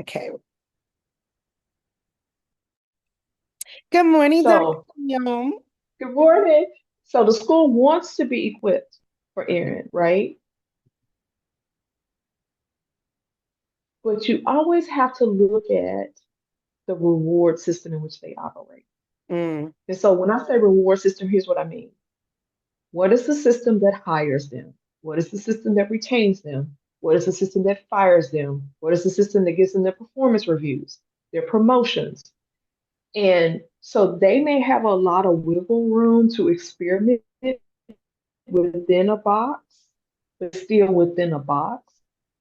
Okay. Good morning, Dr. So, Young. good morning. So, the school wants to be equipped for Erin, right? But you always have to look at the reward system in which they operate. Mm, And so, when I say reward system, here's what I mean. What is the system that hires them? What is the system that retains them? What is the system that fires them? What is the system that gives them their performance reviews, their promotions? And so they may have a lot of wiggle room to experiment within a box, but still within a box.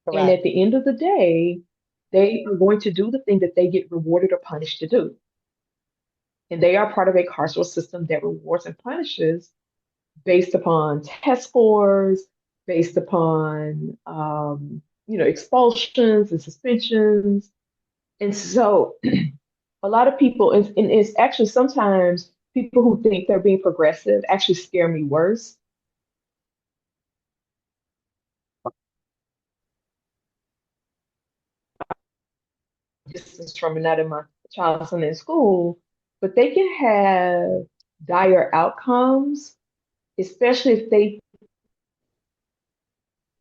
And correct. at the end of the day, they are going to do the thing that they get rewarded or punished to do. And they are part of a carceral system that rewards and punishes based upon test scores, based upon expulsions and suspensions. And so a lot of people, and it's actually sometimes people who think they're being progressive actually scare me worse. Distance from and not in my child's in school, but they can have dire outcomes, especially if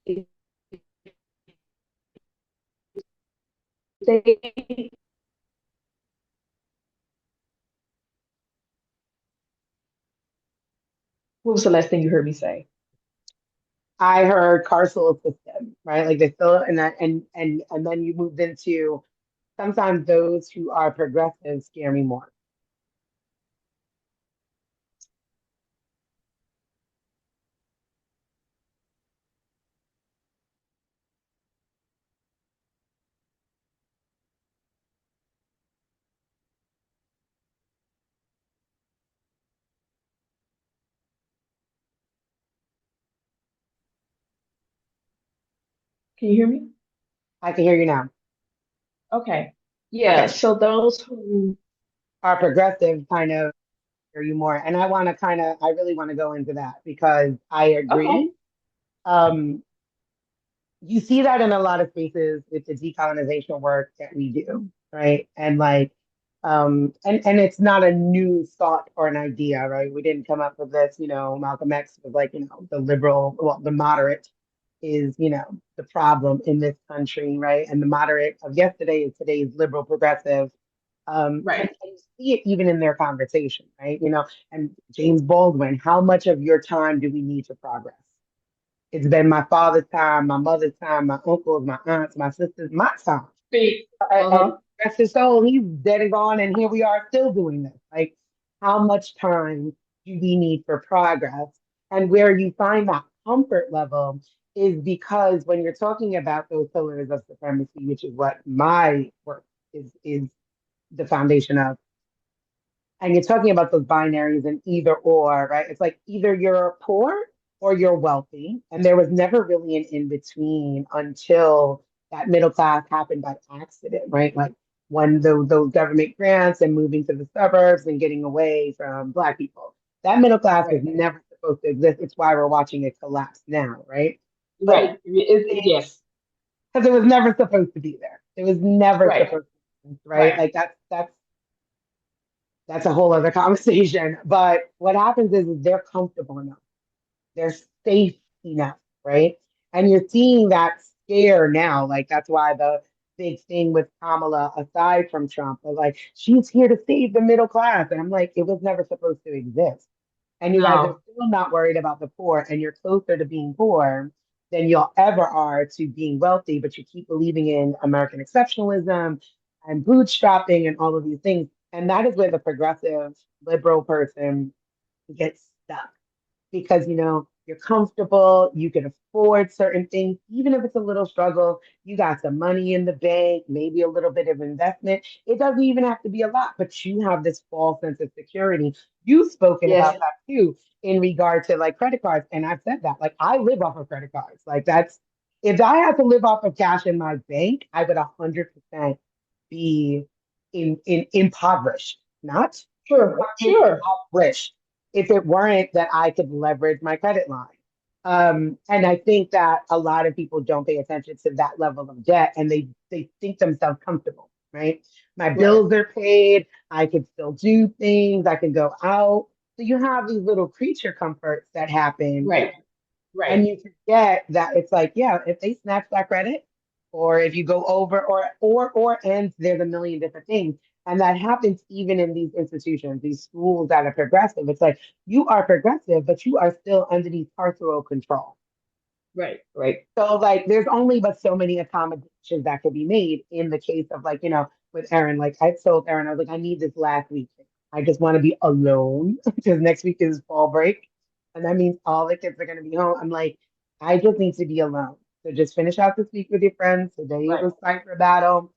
if they what was the last thing you heard me say? I heard carceral system, right? Like they still and that and then you moved into sometimes those who are progressive scare me more. Can you hear me? I can hear you now. Okay. Yeah, Okay. so those who Are progressive kind of hear you more. And I really want to go into that because I okay. agree. Um, you see that in a lot of spaces with the decolonization work that we do, right? And like, and it's not a new thought or an idea, right? We didn't come up with this, Malcolm X was like, the liberal, well, the moderate is, the problem in this country, right? And the moderate of yesterday is today's liberal progressive. And Right. you see it even in their conversation, right? And James Baldwin, how much of your time do we need to progress? It's been my father's time, my mother's time, my uncles, my aunts, my sisters, my time. Speak. And Uh-huh. rest his soul, he's dead and gone, and here we are still doing this. Like, how much time do we need for progress? And where you find that comfort level is because when you're talking about those pillars of supremacy, which is what my work is the foundation of, and you're talking about those binaries and either or, right? It's like either you're poor or you're wealthy. And there was never really an in between until that middle class happened by accident, right? Like when those government grants and moving to the suburbs and getting away from Black people. That middle class was Right. never supposed to exist. It's why we're watching it collapse now, right? But Right. Yes. because it was never supposed to be there. It was never Right. supposed to, be, right? Right. Like that's a whole other conversation. But what happens is they're comfortable enough, they're safe enough, right? And you're seeing that scare now. Like that's why the big thing with Kamala, aside from Trump, was like she's here to save the middle class, and I'm like, it was never supposed to exist. And you guys are No. still not worried about the poor, and you're closer to being poor than you'll ever are to being wealthy, but you keep believing in American exceptionalism and bootstrapping and all of these things. And that is where the progressive liberal person gets stuck because you're comfortable, you can afford certain things, even if it's a little struggle. You got some money in the bank, maybe a little bit of investment. It doesn't even have to be a lot, but you have this false sense of security. You've spoken about Yes. that too in regard to like credit cards, and I've said that like I live off of credit cards. Like that's if I had to live off of cash in my bank, I would 100% be in impoverished, not Sure. Sure. impoverished if it weren't that I could leverage my credit line. And I think that a lot of people don't pay attention to that level of debt and they think themselves comfortable, right? My Right. bills are paid, I can still do things, I can go out. So you have these little creature comforts that happen Right. Right. and you forget that it's like, yeah, if they snatch that credit, or if you go over, and there's a million different things. And that happens even in these institutions, these schools that are progressive. It's like you are progressive, but you are still underneath carceral control. Right. Right. So like there's only but so many accommodations that could be made in the case of like, with Erin, like I told Erin, I was like, I need this last week. I just want to be alone because next week is fall break. And that means all the kids are gonna be home. I'm like, I just need to be alone. So just finish out this week with your friends. Today it Right. was time for battle.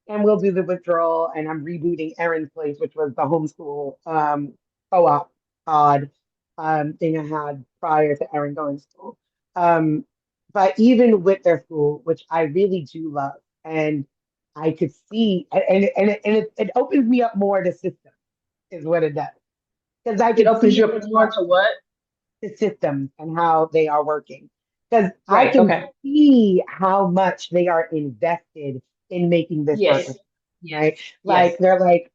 And we'll do the withdrawal. And I'm rebooting Erin's place, which was the homeschool co-op pod thing I had prior to Erin going to school. Um, but even with their school, which I really do love, and I could see, and it opens me up more to systems, is what it does. Because I It could opens see you the up more to what? systems and how they are working. Because I Right. can Okay. see how much they are invested in making this Yes. purpose, right? Yes. Like Yes. they're like,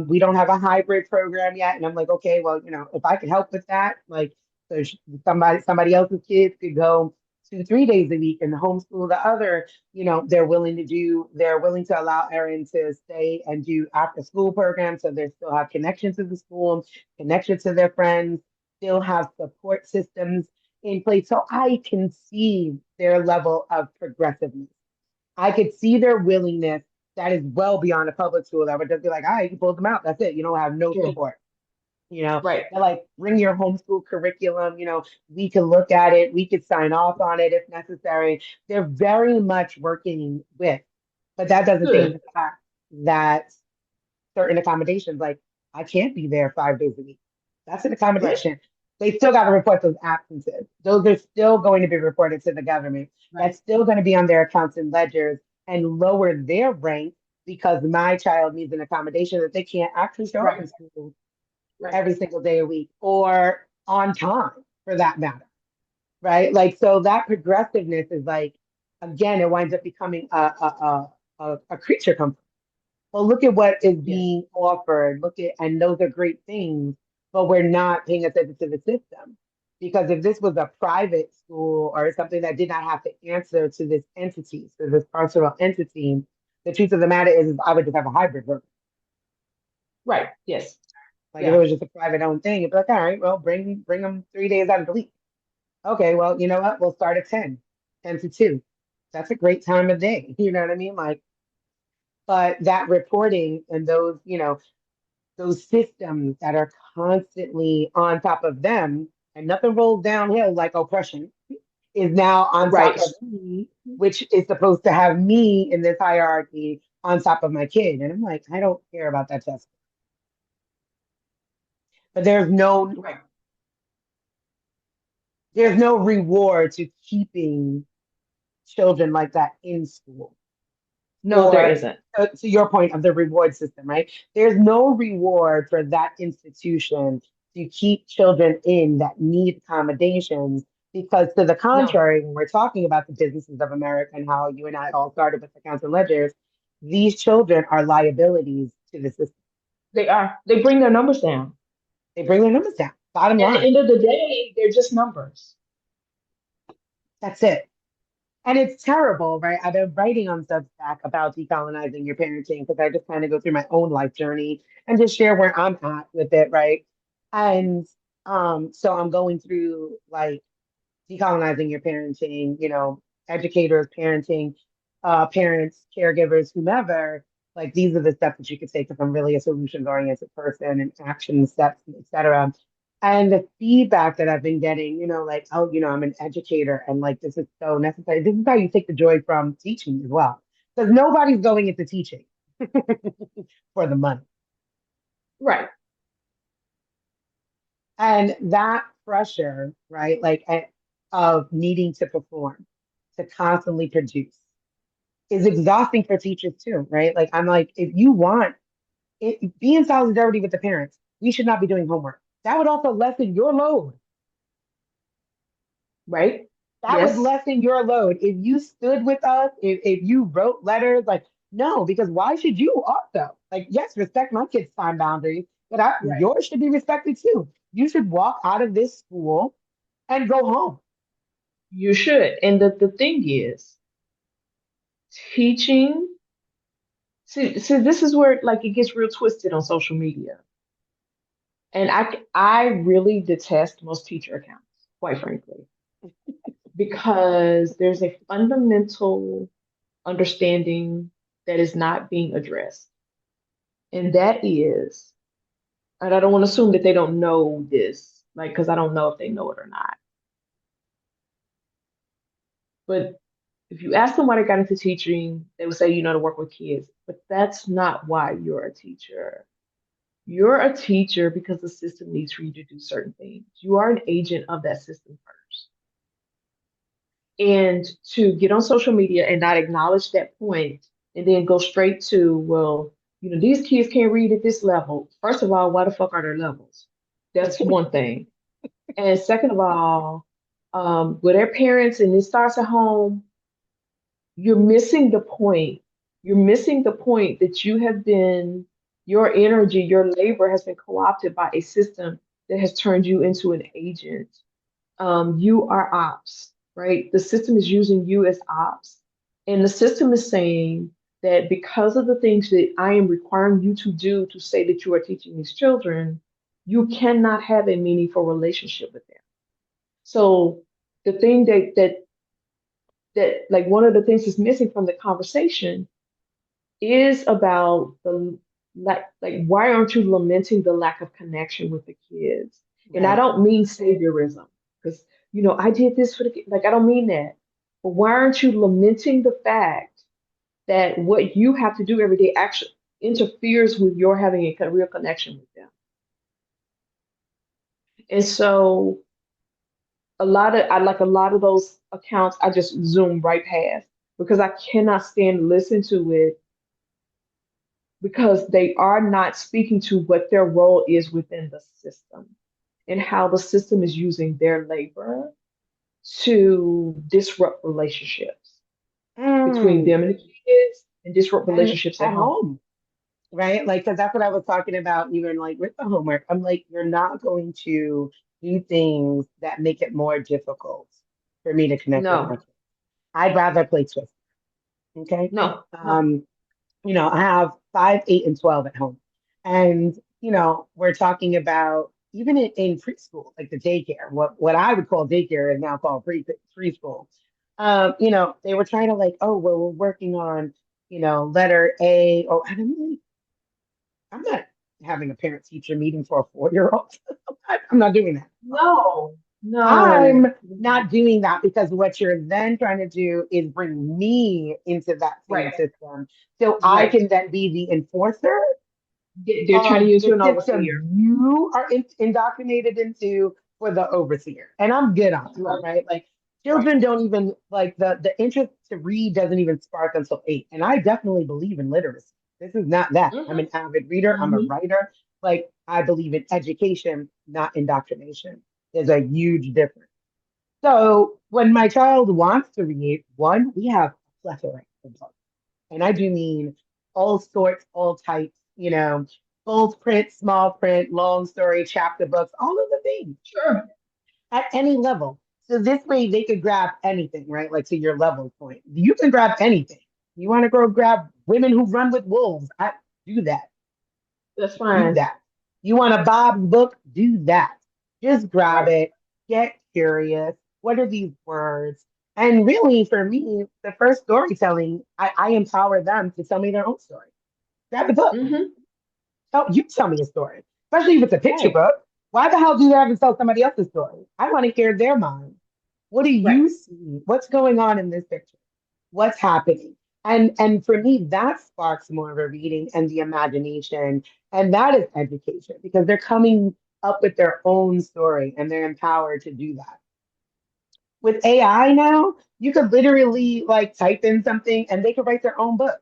we don't have a hybrid program yet, and I'm like, okay, well, if I could help with that, like, so somebody else's kids could go 2, 3 days a week and homeschool the other. They're willing to allow Erin to stay and do after school programs, so they still have connection to the school, connection to their friends, still have support systems in place. So I can see their level of progressiveness. I could see their willingness that is well beyond a public school that would just be like, all right, you pulled them out. That's it. You don't have no Sure. support. Right. They're like, bring your homeschool curriculum. We can look at it. We could sign off on it if necessary. They're very much working with, but that doesn't change Good. the fact that certain accommodations. Like I can't be there 5 days a week. That's an Right. accommodation. They still got to report those absences. Those are still going to be reported to the government. Right. That's still going to be on their accounts and ledgers and lower their rank because my child needs an accommodation that they can't actually show up Right. in school Right. every single day a week or on time for that matter. Right. Like, so that progressiveness is like, again, it winds up becoming a creature comfort. Well, look at what is Yes. being offered. And those are great things, but we're not paying attention to the system. Because if this was a private school or something that did not have to answer to this entity, to this carceral entity, the truth of the matter is I would just have a hybrid program. Right. Yes. Like if it Yeah. was just a private owned thing, it'd be like, all right, well, bring them 3 days out of the week. Okay, well, you know what? We'll start at 10 to 2. That's a great time of day. You know what I mean? Like, but that reporting and those systems that are constantly on top of them, and nothing rolls downhill like oppression, is now on top Right. of me, which is supposed to have me in this hierarchy on top of my kid. And I'm like, I don't care about that test. But Right. there's no reward to keeping children like that in school. No, there Or isn't. to your point of the reward system, right? There's no reward for that institution to keep children in that need accommodations because, to the No, contrary, when we're talking about the businesses of America and how you and I all started with accounts and ledgers, these children are liabilities to the system. they are. They bring their numbers down. They bring their numbers down. Bottom At the line, end of the day, they're just numbers. that's it. And it's terrible, right? I've been writing on Substack about decolonizing your parenting because I just kind of go through my own life journey and just share where I'm at with it, right? And so I'm going through like decolonizing your parenting, educators, parenting, parents, caregivers, whomever. Like these are the steps that you could take if I'm really a solutions oriented person and action steps, et cetera. And the feedback that I've been getting, like, oh, I'm an educator and like this is so necessary. This is how you take the joy from teaching as well. Because nobody's going into teaching for the money. Right. And that pressure, right, like of needing to perform, to constantly produce is exhausting for teachers too, right? Like I'm like, if you want it, be in solidarity with the parents. We should not be doing homework. That would also lessen your load. Right? That would Yes, lessen your load. If you stood with us, if you wrote letters, like, no, because why should you also? Like, yes, respect my kids' time boundaries, but right. yours should be respected too. You should walk out of this school and go home. You should. And the thing is, teaching, see, this is where like it gets real twisted on social media. And I really detest most teacher accounts, quite frankly, because there's a fundamental understanding that is not being addressed. And that is, and I don't want to assume that they don't know this, like, because I don't know if they know it or not. But if you ask them why they got into teaching, they would say, to work with kids. But that's not why you're a teacher. You're a teacher because the system needs for you to do certain things. You are an agent of that system first. And to get on social media and not acknowledge that point and then go straight to, well, these kids can't read at this level. First of all, why the fuck are there levels? That's one thing. And second of all, with their parents and it starts at home, you're missing the point. You're missing the point that your energy, your labor has been co opted by a system that has turned you into an agent. You are ops, right? The system is using you as ops. And the system is saying that because of the things that I am requiring you to do to say that you are teaching these children, you cannot have a meaningful relationship with them. So the thing that like one of the things that's missing from the conversation is about the like why aren't you lamenting the lack of connection with the kids? And I Right. don't mean saviorism because I did this for the kid. Like I don't mean that. But why aren't you lamenting the fact that what you have to do every day actually interferes with your having a real connection with them? And so a lot of those accounts I just zoom right past because I cannot stand to listen to it because they are not speaking to what their role is within the system and how the system is using their labor to disrupt relationships between Mm. them and the kids and disrupt And relationships at at home. home, right? Like, because that's what I was talking about, even like with the homework. I'm like, you're not going to do things that make it more difficult for me to connect with my No, kids. I'd rather play Twister. Okay. no. Um, I have 5, 8, and 12 at home. And, we're talking about even in preschool, like the daycare, what I would call daycare is now called preschool. They were trying to like, oh, well, we're working on, letter A. Oh, I'm not having a parent teacher meeting for a 4-year old. I'm not doing that. No, no. I'm not doing that because what you're then trying to do is bring me into that same Right, system so I right. can then be the enforcer They're trying to of use you the an overseer. system you are indoctrinated into for the overseer. And I'm good on that, Right, right? Like right. children don't even like the interest to read doesn't even spark until 8. And I definitely believe in literacy. This is not that. I'm Mm-hmm, an avid reader, I'm a mm-hmm. writer. Like I believe in education, not indoctrination. There's a huge difference. So when my child wants to read, one, we have a plethora of books. And I do mean all sorts, all types, full print, small print, long story, chapter books, all of the things Sure. at any level. So this way they could grab anything, right? Like to your level point. You can grab anything. You want to go grab women who run with wolves. I do that. That's Do fine. that. You want a Bob's book? Do that. Just grab Right. it. Get curious. What are these words? And really, for me, the first storytelling, I empower them to tell me their own story. Grab the book. Mm-hmm. You tell me a story, especially if it's a picture Right, book. Why the hell do you have to tell somebody else's story? I want to hear their mind. What do right. you see? What's going on in this picture? What's happening? And for me, that sparks more of a reading and the imagination, and that is education because they're coming up with their own story and they're empowered to do that. With AI now, you could literally like type in something and they could write their own book.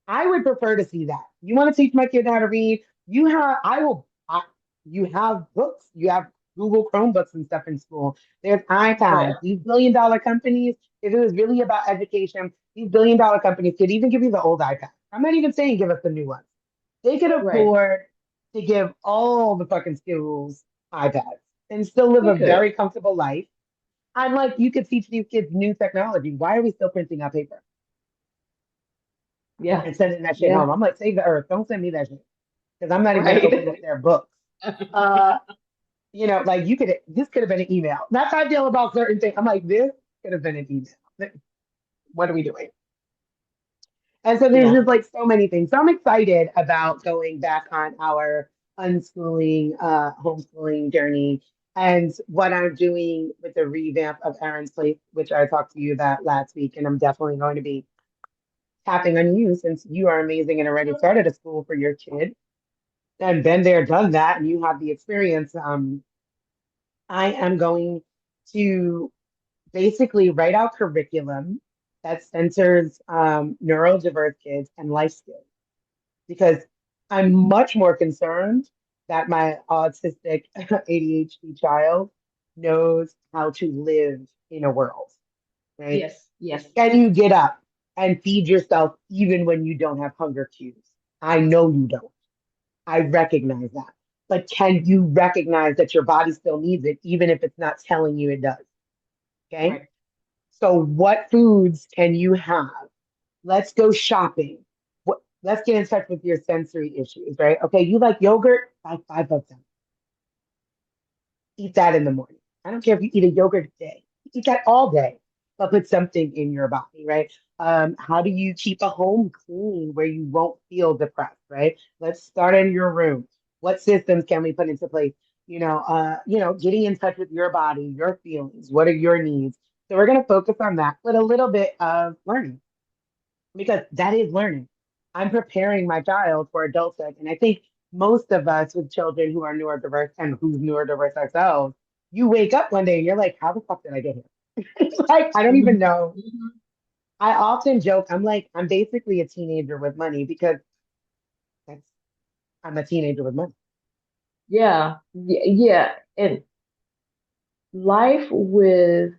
I would prefer to see that. You want to teach my kid how to read? You have, I will, I, you have books, you have Google Chromebooks and stuff in school. There's iPads. Right. These billion-dollar companies, if it was really about education, these billion-dollar companies could even give you the old iPad. I'm not even saying give us the new ones. They could Right. afford to give all the fucking schools iPads and still live They a could. very comfortable life. I'm like, you could teach these kids new technology. Why are we still printing out paper Yeah. and sending that shit Yeah. home? I'm like, save the earth. Don't send me that shit because I'm not even going to open up Right. their books. Uh, like this could have been an email. That's how I feel about certain things. I'm like, this could have been an email. What are we doing? And so there's Yeah. just like so many things. So I'm excited about going back on our unschooling, homeschooling journey and what I'm doing with the revamp of Aaron's Place, which I talked to you about last week. And I'm definitely going to be tapping on you since you are amazing and already started a school for your kid and been there, done that, and you have the experience. I am going to basically write out curriculum that centers neurodiverse kids and life skills because I'm much more concerned that my autistic ADHD child knows how to live in a world, right? Yes. Yes. Can you get up and feed yourself even when you don't have hunger cues? I know you don't. I recognize that. But can you recognize that your body still needs it, even if it's not telling you it does? Okay. Right. So, what foods can you have? Let's go shopping. Let's get in touch with your sensory issues, right? Okay, you like yogurt? Buy five of them. Eat that in the morning. I don't care if you eat a yogurt a day. Eat that all day, but put something in your body, right? How do you keep a home clean where you won't feel depressed, right? Let's start in your room. What systems can we put into place? Getting in touch with your body, your feelings. What are your needs? So we're going to focus on that with a little bit of learning because that is learning. I'm preparing my child for adulthood. And I think most of us with children who are neurodiverse and who's neurodiverse ourselves, you wake up one day and you're like, how the fuck did I get here? Like, I don't even Mhm. know. Mhm. I often joke, I'm like, I'm basically a teenager with money because that's, I'm a teenager with money. Yeah. Yeah. Yeah. And life with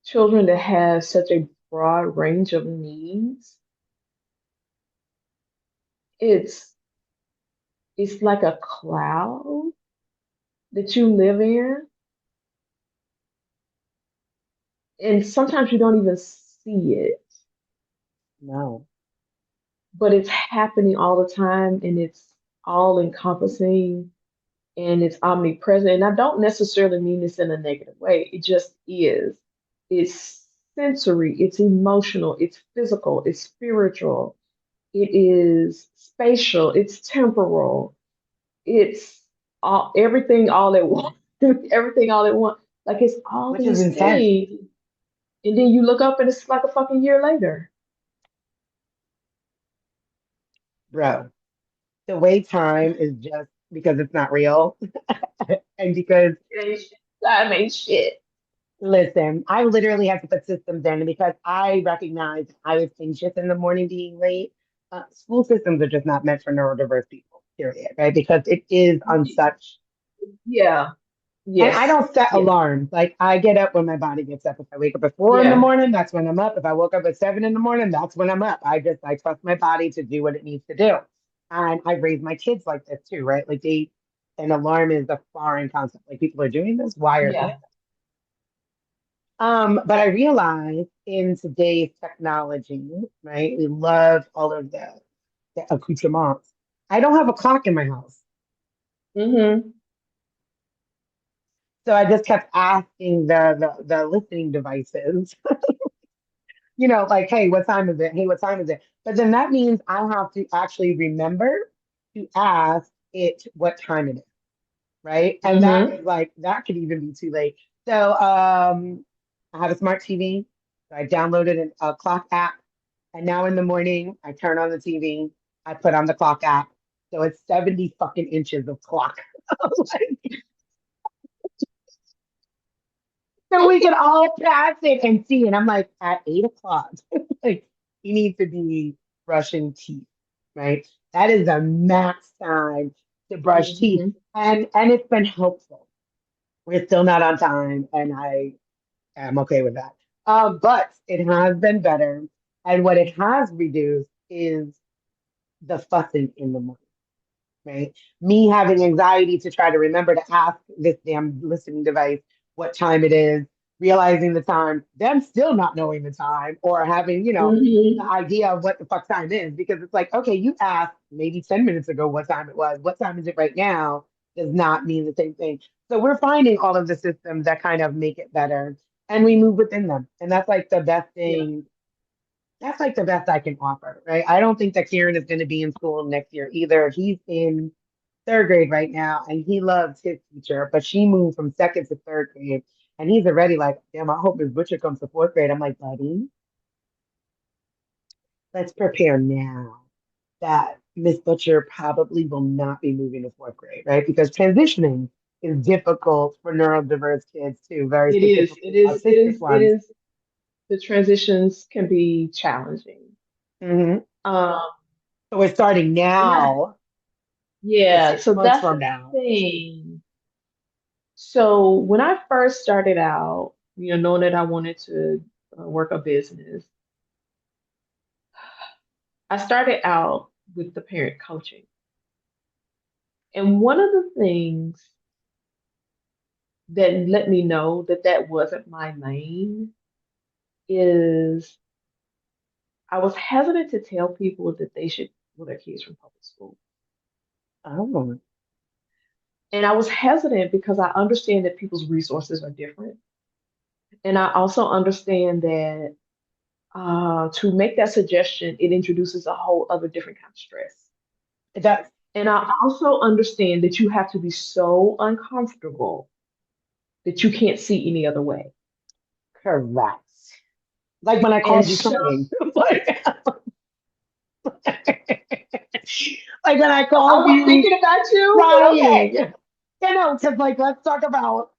children that have such a broad range of needs, it's it's like a cloud that you live in, and sometimes you don't even see it, No. but it's happening all the time, and it's all encompassing, and it's omnipresent. And I don't necessarily mean this in a negative way. It just is. It's sensory, it's emotional, it's physical, it's spiritual, it is spatial, it's temporal, it's all everything all at once. Everything all at once. Like it's all Which is these intense, things. And then you look up and it's like a fucking year later. bro. The way time is just because it's not real and because I mean shit. listen, I literally had to put systems in because I recognized I was anxious in the morning being late. School systems are just not meant for neurodiverse people, period, right? Because it is on such, Yeah. and I Yes. don't set Yes. alarms. Like I get up when my body gets up. If I wake up at 4 in the Yeah. morning, that's when I'm up. If I woke up at 7 in the morning, that's when I'm up. I trust my body to do what it needs to do. And I raise my kids like this too, right? An alarm is a foreign concept. Like people are doing this, why are they? Yeah. But I realized in today's technology, right, we love all of the accoutrements. I don't have a clock in my house. Mm-hmm. So I just kept asking the listening devices, like, hey, what time is it? Hey, what time is it? But then that means I have to actually remember to ask it what time it is, right? And that Mm-hmm. is like, that could even be too late. So I have a smart TV. So I downloaded a clock app. And now in the morning, I turn on the TV, I put on the clock app. So it's 70 fucking inches of clock. So we can all pass it and see. And I'm like, at 8 o'clock, like you need to be brushing teeth, right? That is the max time to brush teeth. Mm-hmm. And it's been helpful. We're still not on time, and I am okay with that. But it has been better. And what it has reduced is the fussing in the morning, right? Me having anxiety to try to remember to ask this damn listening device what time it is, realizing the time, them still not knowing the time or having, the Hmm. idea of what the fuck time is because it's like, okay, you asked maybe 10 minutes ago what time it was. What time is it right now? Does not mean the same thing. So we're finding all of the systems that kind of make it better and we move within them. And that's like the best Yeah. thing. That's like the best I can offer, right? I don't think that Kieran is going to be in school next year either. He's in third grade right now, and he loves his teacher, but she moved from second to third grade, and he's already like, damn, I hope his butcher comes to fourth grade. I'm like, buddy, let's prepare now that Miss Butcher probably will not be moving to fourth grade, right? Because transitioning is difficult for neurodiverse kids too, very It is. It specifically is. It autistic is. It ones. is. The transitions can be challenging. Hmm. Um, So we're starting and now for yeah, 6 so months that's from the now. thing. So when I first started out, knowing that I wanted to work a business, I started out with the parent coaching. And one of the things that let me know that that wasn't my lane is I was hesitant to tell people that they should pull their kids from public school. Oh, And I was hesitant because I understand that people's resources are different. And I also understand that to make that suggestion, it introduces a whole other different kind of stress. that's And I also understand that you have to be so uncomfortable that you can't see any other way. correct. Like when I And called you so crying. like, like when I I called was you thinking about you, but crying. okay. Because like let's talk about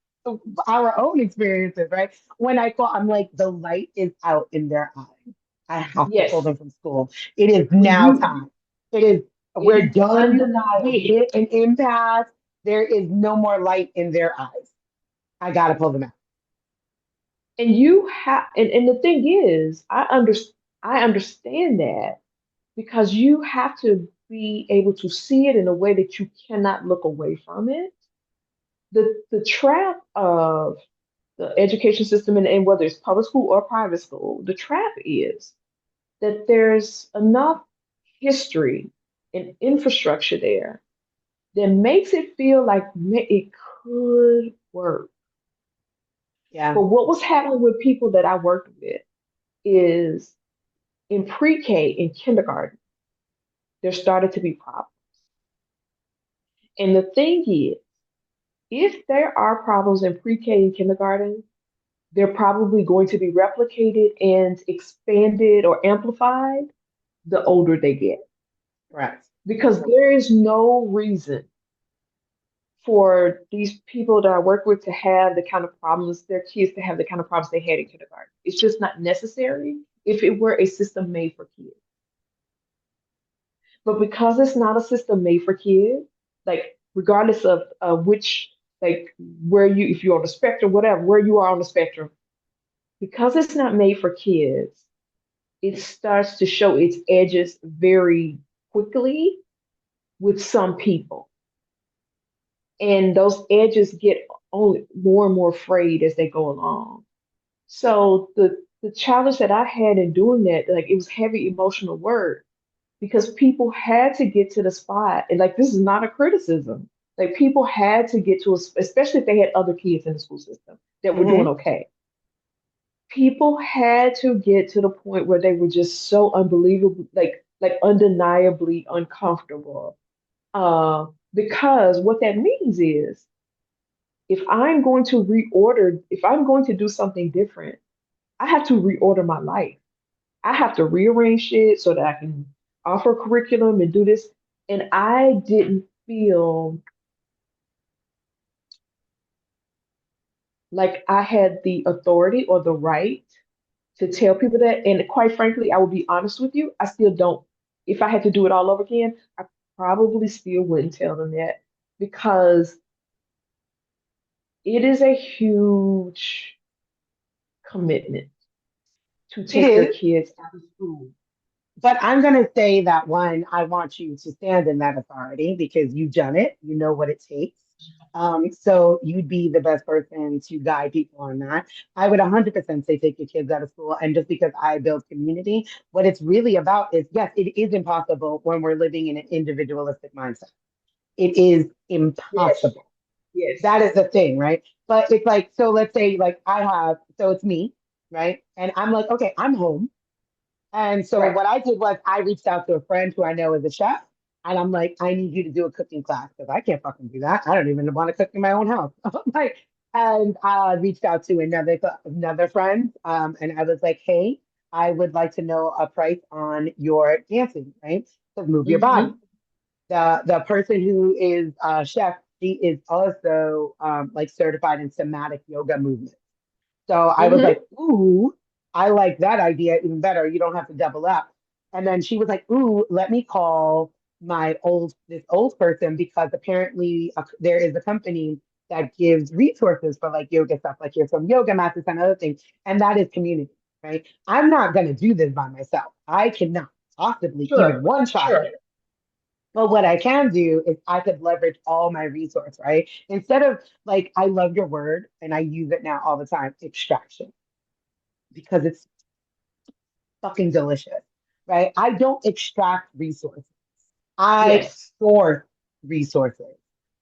our own experiences, right? When I call, I'm like, the light is out in their eye. I have to pull Yes, them from school. It is when now time. It is, it we're is done. We undeniable. hit an impasse. There is no more light in their eyes. I gotta pull them out. And you have, and the thing is, I understand that because you have to be able to see it in a way that you cannot look away from it. The trap of the education system, and whether it's public school or private school, the trap is that there's enough history and infrastructure there that makes it feel like it could work. Yeah. But what was happening with people that I worked with is in pre-K, in kindergarten, there started to be problems. And the thing is, if there are problems in pre-K and kindergarten, they're probably going to be replicated and expanded or amplified the older they get. Correct. Because there is no reason for these people that I work with to have the kind of problems, their kids to have the kind of problems they had in kindergarten. It's just not necessary if it were a system made for kids. But because it's not a system made for kids, like regardless of which, like where you, if you're on the spectrum, whatever, where you are on the spectrum, because it's not made for kids, it starts to show its edges very quickly with some people. And those edges get only more and more frayed as they go along. So the challenge that I had in doing that, like it was heavy emotional work because people had to get to the spot. And like this is not a criticism. Like people had to get to a, especially if they had other kids in the school system that were doing Hmm. okay. People had to get to the point where they were just so unbelievable, like undeniably uncomfortable. Because what that means is if I'm going to do something different, I have to reorder my life. I have to rearrange it so that I can offer curriculum and do this. And I didn't feel like I had the authority or the right to tell people that. And quite frankly, I will be honest with you, I still don't. If I had to do it all over again, I probably still wouldn't tell them that because it is a huge commitment to It take your is. kids out of school. But I'm going to say that one, I want you to stand in that authority because you've done it. You know what it takes. So you'd be the best person to guide people on that. I would 100% say take your kids out of school. And just because I build community, what it's really about is yes, it is impossible when we're living in an individualistic mindset. It is Yes, impossible. yes. That is the thing, right? But it's like, so let's say, like, so it's me, right? And I'm like, okay, I'm home. And so Right. what I did was I reached out to a friend who I know is a chef. And I'm like, I need you to do a cooking class because I can't fucking do that. I don't even want to cook in my own house. Like, and I reached out to another friend, and I was like, hey, I would like to know a price on your dancing, right? To move your body. Hmm. The person who is a chef, she is also like certified in somatic yoga movement. So I was Hmm. like, ooh, I like that idea even better. You don't have to double up. And then she was like, ooh, let me call this old person because apparently there is a company that gives resources for like yoga stuff, like here's some yoga masters and other things. And that is community, right? I'm not going to do this by myself. I cannot possibly even Sure, one child. sure. But what I can do is I could leverage all my resource, right? Instead of like, I love your word and I use it now all the time, extraction, because it's fucking delicious, right? I don't extract resources. I Yes. source resources.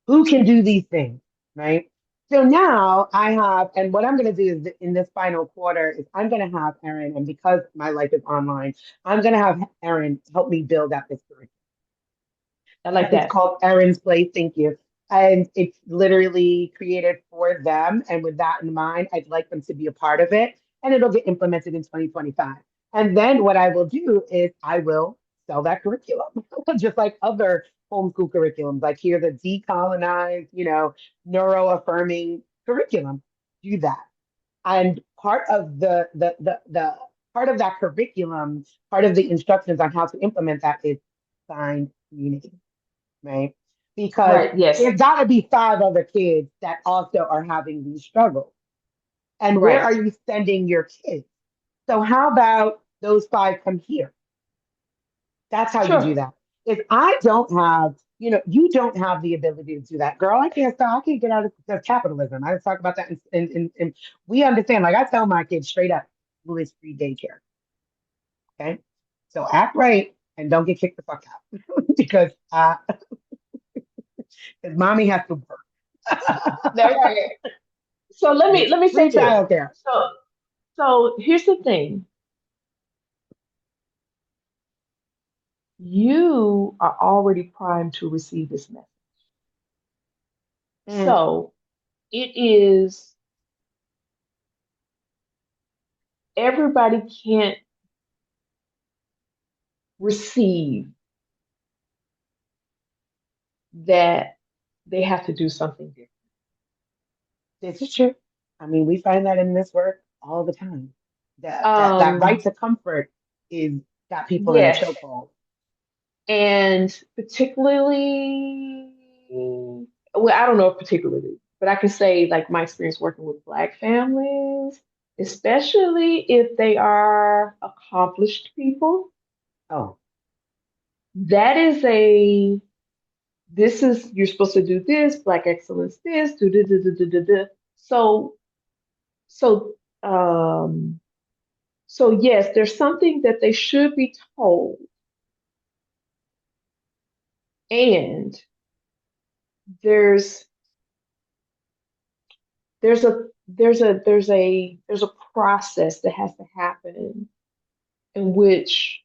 Who can do these things, right? So now I have, and what I'm going to do is in this final quarter is I'm going to have Erin, and because my life is online, I'm going to have Erin help me build out this curriculum. I like It's that. called Erin's Place. Thank you. And it's literally created for them. And with that in mind, I'd like them to be a part of it. And it'll get implemented in 2025. And then what I will do is I will sell that curriculum, just like other homeschool curriculums. Like here's a decolonized, neuro affirming curriculum. Do that. And part of the part of that curriculum, part of the instructions on how to implement that is signed community, right? Because Right. Yes. there's got to be five other kids that also are having these struggles. And where are Right. you sending your kids? So, how about those five come here? That's how you do Sure. that. If I don't have, you don't have the ability to do that, girl. I can't stop. I can't get out of capitalism. I talk about that, and we understand. Like I tell my kids straight up, school is free daycare. Okay, so act right and don't get kicked the fuck out because 'cause mommy has to That's work. right. So let me Free say this. childcare. So here's the thing. You are already primed to receive this message. Mm. So it is everybody can't receive that they have to do something different. This is true. I mean, we find that in this work all the time. That right Um, to comfort is got people in a yes, chokehold. and particularly, well, I don't know if particularly, but I can say like my experience working with Black families, especially if they are accomplished people, Oh, that is a this is you're supposed to do this, Black excellence this, do do do do do do. Do. So so um so yes, there's something that they should be told, and there's there's a process that has to happen in which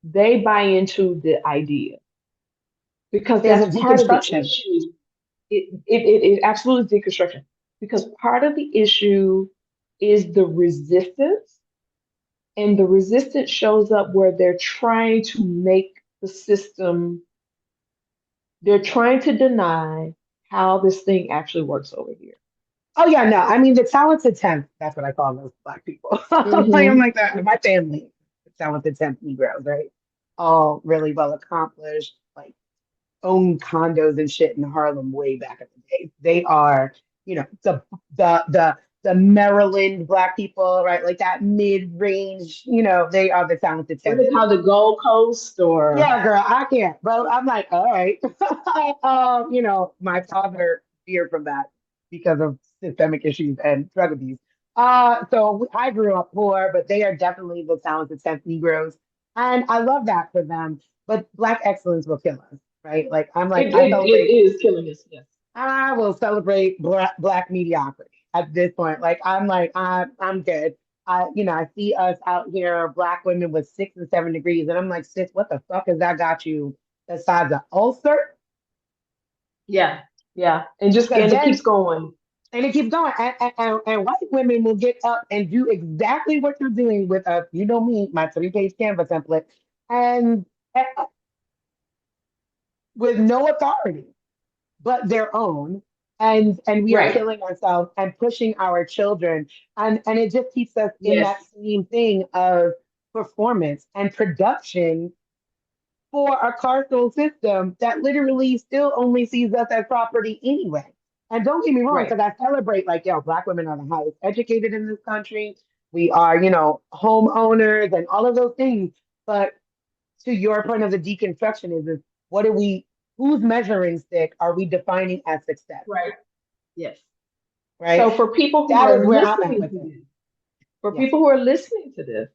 they buy into the idea because there's a that's part of the deconstruction. issue. It absolutely deconstruction because part of the issue is the resistance, and the resistance shows up where they're trying to make the system, they're trying to deny how this thing actually works over here. Oh yeah, no. I mean, the talented tenth. That's what I call those Black people. I'm Hmm. like that. My family, the talented tenth Negroes, right? All really well accomplished, like own condos and shit in Harlem way back in the day. They are, the Maryland Black people, right? Like that mid-range, they are the talented What tens. they call the Gold Coast or Yeah, girl, I can't. But I'm like, all right. My father feared from that because of systemic issues and drug abuse. So I grew up poor, but they are definitely the talented 10th Negroes. And I love that for them. But Black excellence will kill us, right? Like, I'm like, it is killing us. Yes. I will celebrate black mediocrity at this point. I'm good. I see us out here, black women with 6 and 7 degrees, and I'm like, sis, what the fuck has that got you besides an ulcer? Yeah. Yeah. Because And it keeps then, going. and it keeps going, and white women will get up and do exactly what you're doing with me, my 3-page Canva template, and with no authority but their own, and we are Right. killing ourselves and pushing our children, and it just keeps us in Yes. that same thing of performance and production for a carceral system that literally still only sees us as property anyway. And don't get me wrong, Right. because I celebrate, like, yo, black women are the highest educated in this country. We are, homeowners and all of those things. But to your point of the deconstruction is what are we, whose measuring stick are we defining as success? Right. Yes. Right? So for people who That are is where I'm at listening with to it. this, for Yes. people who are listening to this,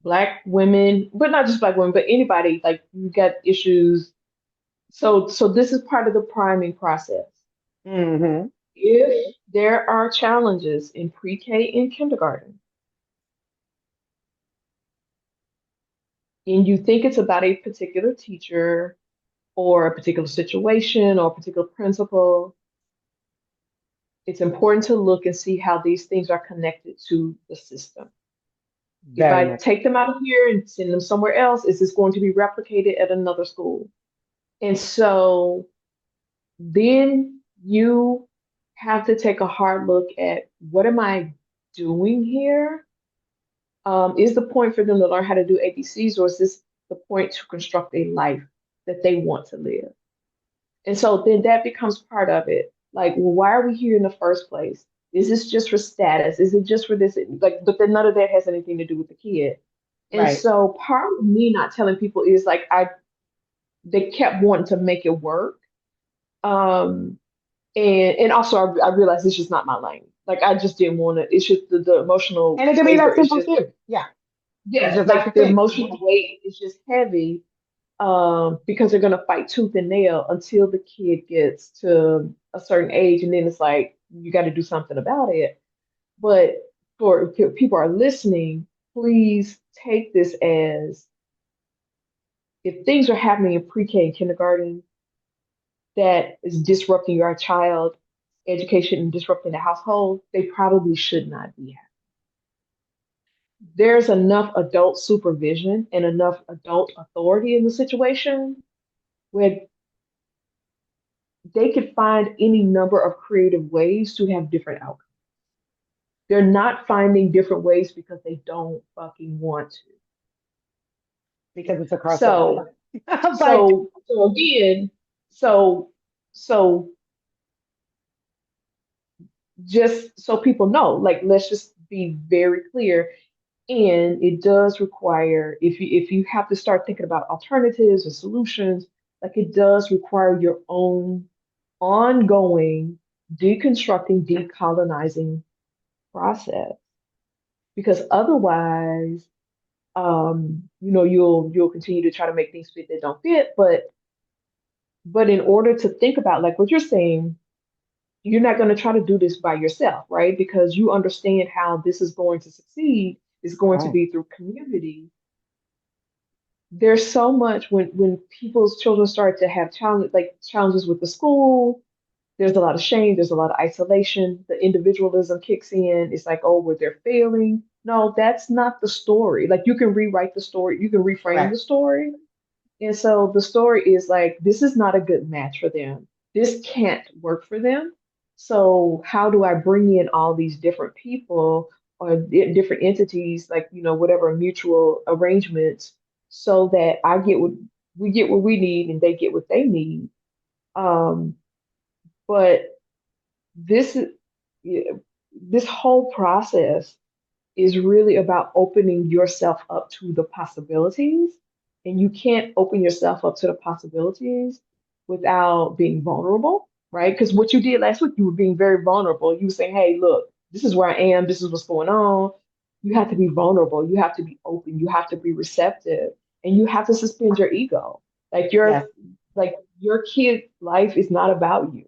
Black women, but not just Black women, but anybody, like you got issues. So this is part of the priming process. Mm-hmm. If there are challenges in pre-K and kindergarten, and you think it's about a particular teacher or a particular situation or a particular principal, it's important to look and see how these things are connected to the system. If Very I much. take them out of here and send them somewhere else, is this going to be replicated at another school? And so then you have to take a hard look at what am I doing here? Is the point for them to learn how to do ABCs, or is this the point to construct a life that they want to live? And so then that becomes part of it. Like, well, why are we here in the first place? Is this just for status? Is it just for this? Like, but then none of that has anything to do with the kid. And Right. so part of me not telling people is like they kept wanting to make it work. Um, and also I realized this is not my lane. Like I just didn't want to. It's just the emotional And it can be labor that is simple just too. Yeah. It's yeah, just like you like the said. emotional weight is just heavy. Because they're gonna fight tooth and nail until the kid gets to a certain age, and then it's like you got to do something about it. But for if people are listening, please take this as if things are happening in pre-K and kindergarten that is disrupting your child education and disrupting the household, they probably should not be happening. There's enough adult supervision and enough adult authority in the situation where they could find any number of creative ways to have different outcomes. They're not finding different ways because they don't fucking want to. Because it's across the board. So, Like, so again, so so just so people know, like let's just be very clear. And it does require, if you have to start thinking about alternatives and solutions, like it does require your own ongoing deconstructing, decolonizing process. Because otherwise, you'll continue to try to make things fit that don't fit. But in order to think about like what you're saying, you're not going to try to do this by yourself, right? Because you understand how this is going to succeed is going to right. be through community. There's so much when people's children start to have challenges with the school. There's a lot of shame, there's a lot of isolation, the individualism kicks in. It's like, oh, well, they're failing. No, that's not the story. Like you can rewrite the story, you can reframe the Correct. story. And so the story is like, this is not a good match for them. This can't work for them. So how do I bring in all these different people or different entities, like, whatever mutual arrangements, so that we get what we need and they get what they need. Um, but this is Yeah, this whole process is really about opening yourself up to the possibilities. And you can't open yourself up to the possibilities without being vulnerable, right? Because what you did last week, you were being very vulnerable. You were saying, hey, look, this is where I am, this is what's going on. You have to be vulnerable, you have to be open, you have to be receptive, and you have to suspend your ego. Like Yes. your kid's life is not about you.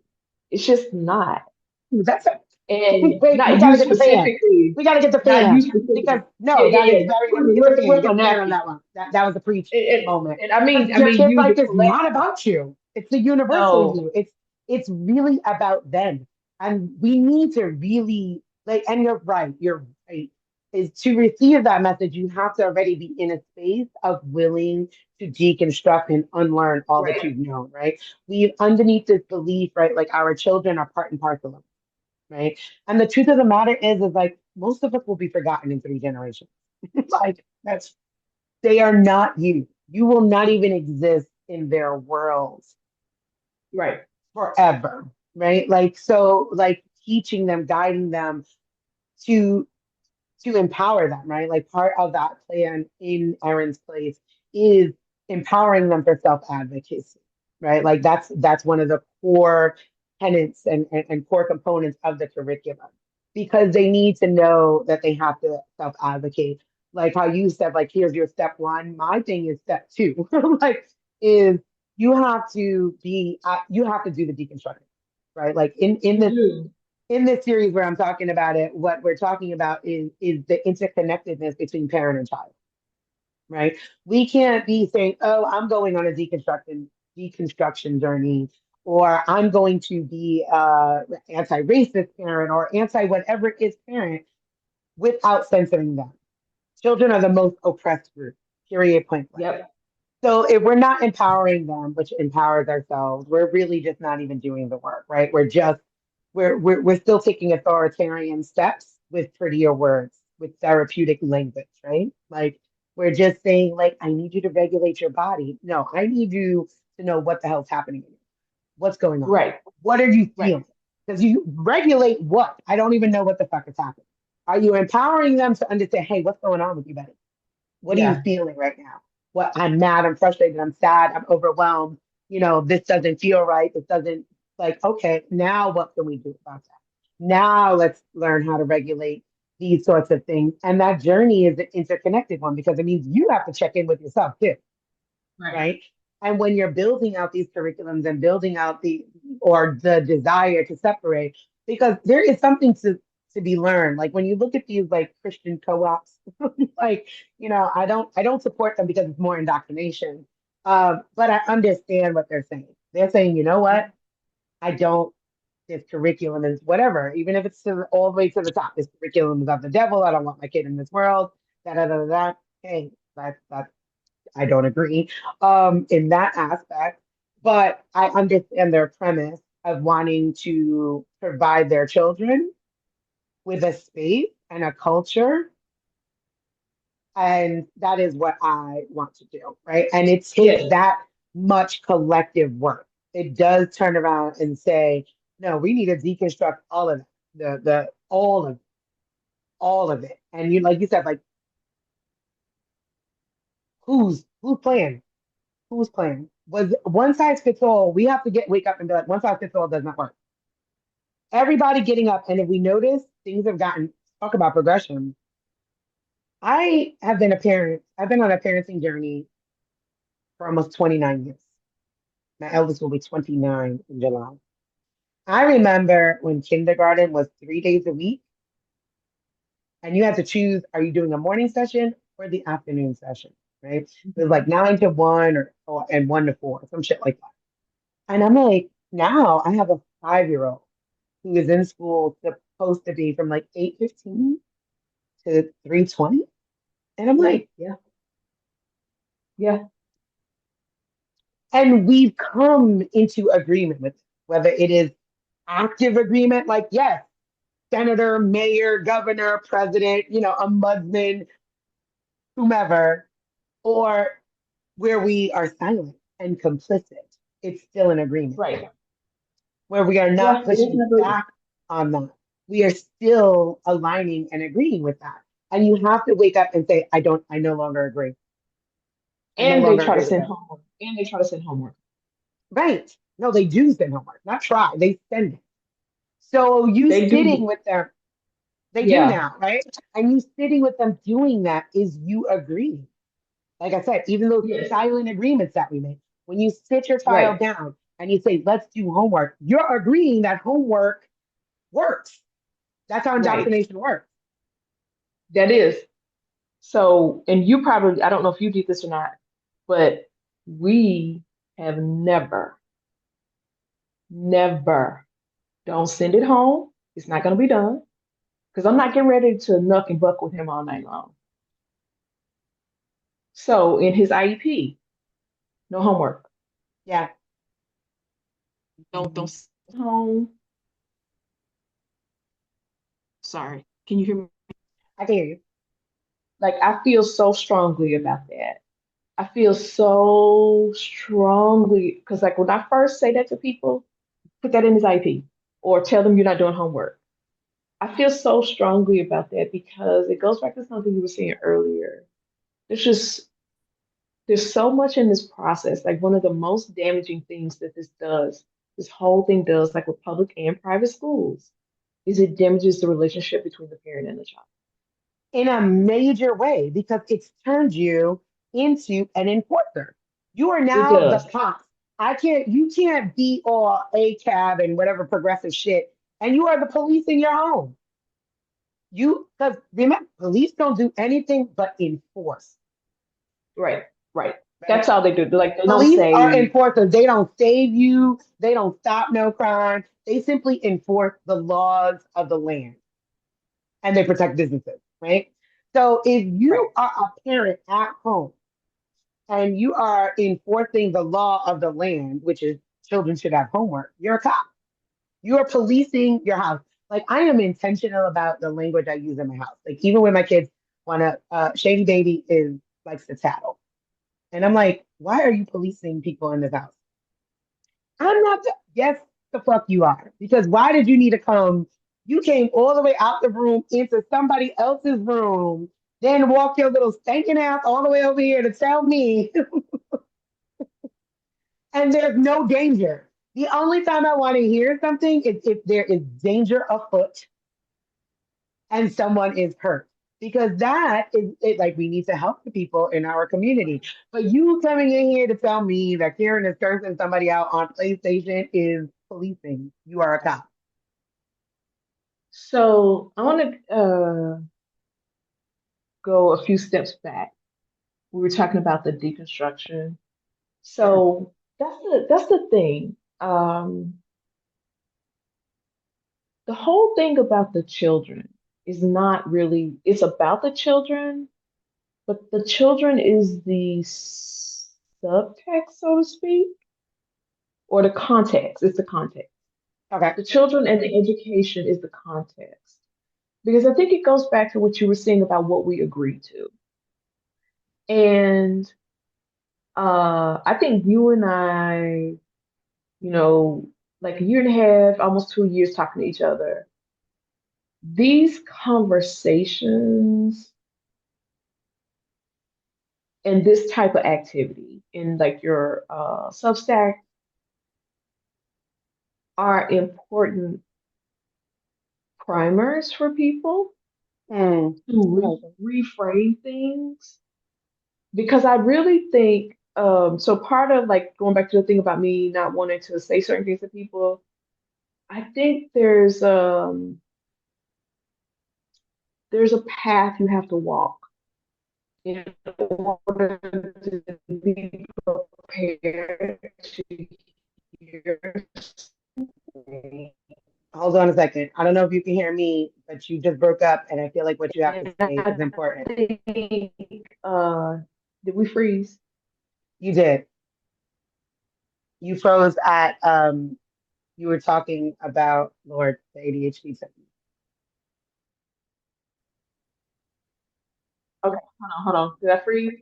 It's just not. That's it. And Wait, we not gotta you get the fan. specifically, We gotta get the not you fan. Because specifically. Yeah, no, yeah, that is yeah. very get the fan, Where's get my the fan on napkin? that one. That was a preach And, moment. and I mean, Because your kid's you, the life is not collective. about you. It's the universal No, you. It's really about them. And we need to really like, and you're right, is to receive that message, you have to already be in a space of willing to deconstruct and unlearn all that right, you've known, right? We underneath this belief, right? Like our children are part and parcel of, right? And the truth of the matter is like most of us will be forgotten in 3 generations. Like that's they are not you. You will not even exist in their worlds right. forever, right? Like so, like teaching them, guiding them to to empower them, right? Like part of that plan in Erin's place is empowering them for self advocacy, right? Like that's one of the core tenets and core components of the curriculum because they need to know that they have to self advocate. Like how you said, like here's your step one. My thing is step two, like is you have to do the deconstruction, right? Like You do. in this series where I'm talking about it, what we're talking about is the interconnectedness between parent and child, right? We can't be saying, "Oh, I'm going on a deconstruction journey," or "I'm going to be anti-racist parent" or anti whatever it is parent without censoring them. Children are the most oppressed group. Period. Point blank. Yep. So if we're not empowering them, which empowers ourselves, we're really just not even doing the work, right? We're still taking authoritarian steps with prettier words, with therapeutic language, right? Like we're just saying, like, I need you to regulate your body. No, I need you to know what the hell's happening in you. What's going on? Right. What are you Right. feeling? Because you regulate what? I don't even know what the fuck is happening. Are you empowering them to understand, hey, what's going on with you, buddy? What are you Yeah. feeling right now? What I'm mad, I'm frustrated, I'm sad, I'm overwhelmed. This doesn't feel right. This doesn't like, okay, now what can we do about that? Now let's learn how to regulate these sorts of things. And that journey is an interconnected one because it means you have to check in with yourself too, Right. right? And when you're building out these curriculums and building out the desire to separate, because there is something to be learned. Like when you look at these like Christian co-ops, like I don't support them because it's more indoctrination. But I understand what they're saying. They're saying, you know what? I don't. This curriculum is whatever, even if it's all the way to the top. This curriculum is of the devil. I don't want my kid in this world. Da da da da. Da. Hey, that's I don't agree in that aspect, but I understand their premise of wanting to provide their children with a space and a culture. And that is what I want to do, right? And it takes Yes. that much collective work. It does turn around and say, no, we need to deconstruct all of it, the all of it. And you like you said, like who's playing? Who's playing? Was one size fits all. We have to wake up and be like, one size fits all does not work. Everybody getting up, and if we notice things have gotten talk about progression. I have been a parent. I've been on a parenting journey for almost 29 years. My eldest will be 29 in July. I remember when kindergarten was 3 days a week, and you had to choose: are you doing a morning session or the afternoon session? Right? It was like 9 to 1 or and 1 to 4, some shit like that. And I'm like, now I have a 5-year-old who is in school supposed to be from like 8:15 to 3:20. And I'm Right. like, Yeah. Yeah. and we've come into agreement with it, whether it is active agreement, like, yes, senator, mayor, governor, president, ombudsman, whomever, or where we are silent and complicit. It's still an agreement Right. where we are not Yeah. It is pushing never. back on that. we are still aligning and agreeing with that. And you have to wake up and say, I no longer agree. I no And they longer try to agree with send that. homework. And they try to send homework. Right. No, they do send homework, not try. They send it. So you They sitting do. with them, they do Yeah. now, right? And you sitting with them doing that is you agreeing. Like I said, even those Yes. silent agreements that we make, when you sit your child Right. down and you say, let's do homework, you're agreeing that homework works. That's how Right. indoctrination works. That is. So, and you probably, I don't know if you did this or not, but we have never, don't send it home. It's not going to be done because I'm not getting ready to knuck and buck with him all night long. So, in his IEP, no homework. Yeah. Don't Mhm. send it home. Sorry. Can you hear me? I can hear you. Like, I feel so strongly about that. I feel so strongly because, like, when I first say that to people, put that in his IP or tell them you're not doing homework. I feel so strongly about that because it goes back to something you were saying earlier. There's just there's so much in this process. Like one of the most damaging things that this whole thing does, like with public and private schools, is it damages the relationship between the parent and the child. In a major way because it's turned you into an enforcer. You are It now the does. cops. You can't be all A cab and whatever progressive shit, and you are the police in your home. Because remember, police don't do anything but enforce, Right, right. right? That's all they do. Like they don't Police are say, enforcers. They don't save you, they don't stop no crime. They simply enforce the laws of the land and they protect businesses, right? So if right, you are a parent at home and you are enforcing the law of the land, which is children should have homework, you're a cop. You are policing your house. Like I am intentional about the language I use in my house. Like even when my kids want to, Shady Baby is likes to tattle, and I'm like, why are you policing people in this house? I'm not. Yes, the fuck you are. Because why did you need to come? You came all the way out the room into somebody else's room, then walk your little stinking ass all the way over here to tell me and there's no danger. The only time I want to hear something is if there is danger afoot and someone is hurt. Because that is it, like we need to help the people in our community. But you coming in here to tell me that Karen is cursing somebody out on PlayStation is policing. You are a cop. so I want to go a few steps back. We were talking about the deconstruction. Sure. So that's the thing. The whole thing about the children is not really, it's about the children, but the children is the subtext, so to speak, or the context. It's the context. Okay. The children and the education is the context. Because I think it goes back to what you were saying about what we agreed to. And I think you and I, you know, like a year and a half, almost 2 years talking to each other, these conversations and this type of activity in like your Substack are important primers for people Mm. to reframe things because I really think so part of like going back to the thing about me not wanting to say certain things to people, I think there's a path you have to walk in order to be prepared to hear something. Hold on a second. I don't know if you can hear me, but you just broke up, and I feel like what you have to And say is I important. think did we freeze? You did. You froze at you were talking about Lord the ADHD symptom. Okay, hold on. Did I freeze?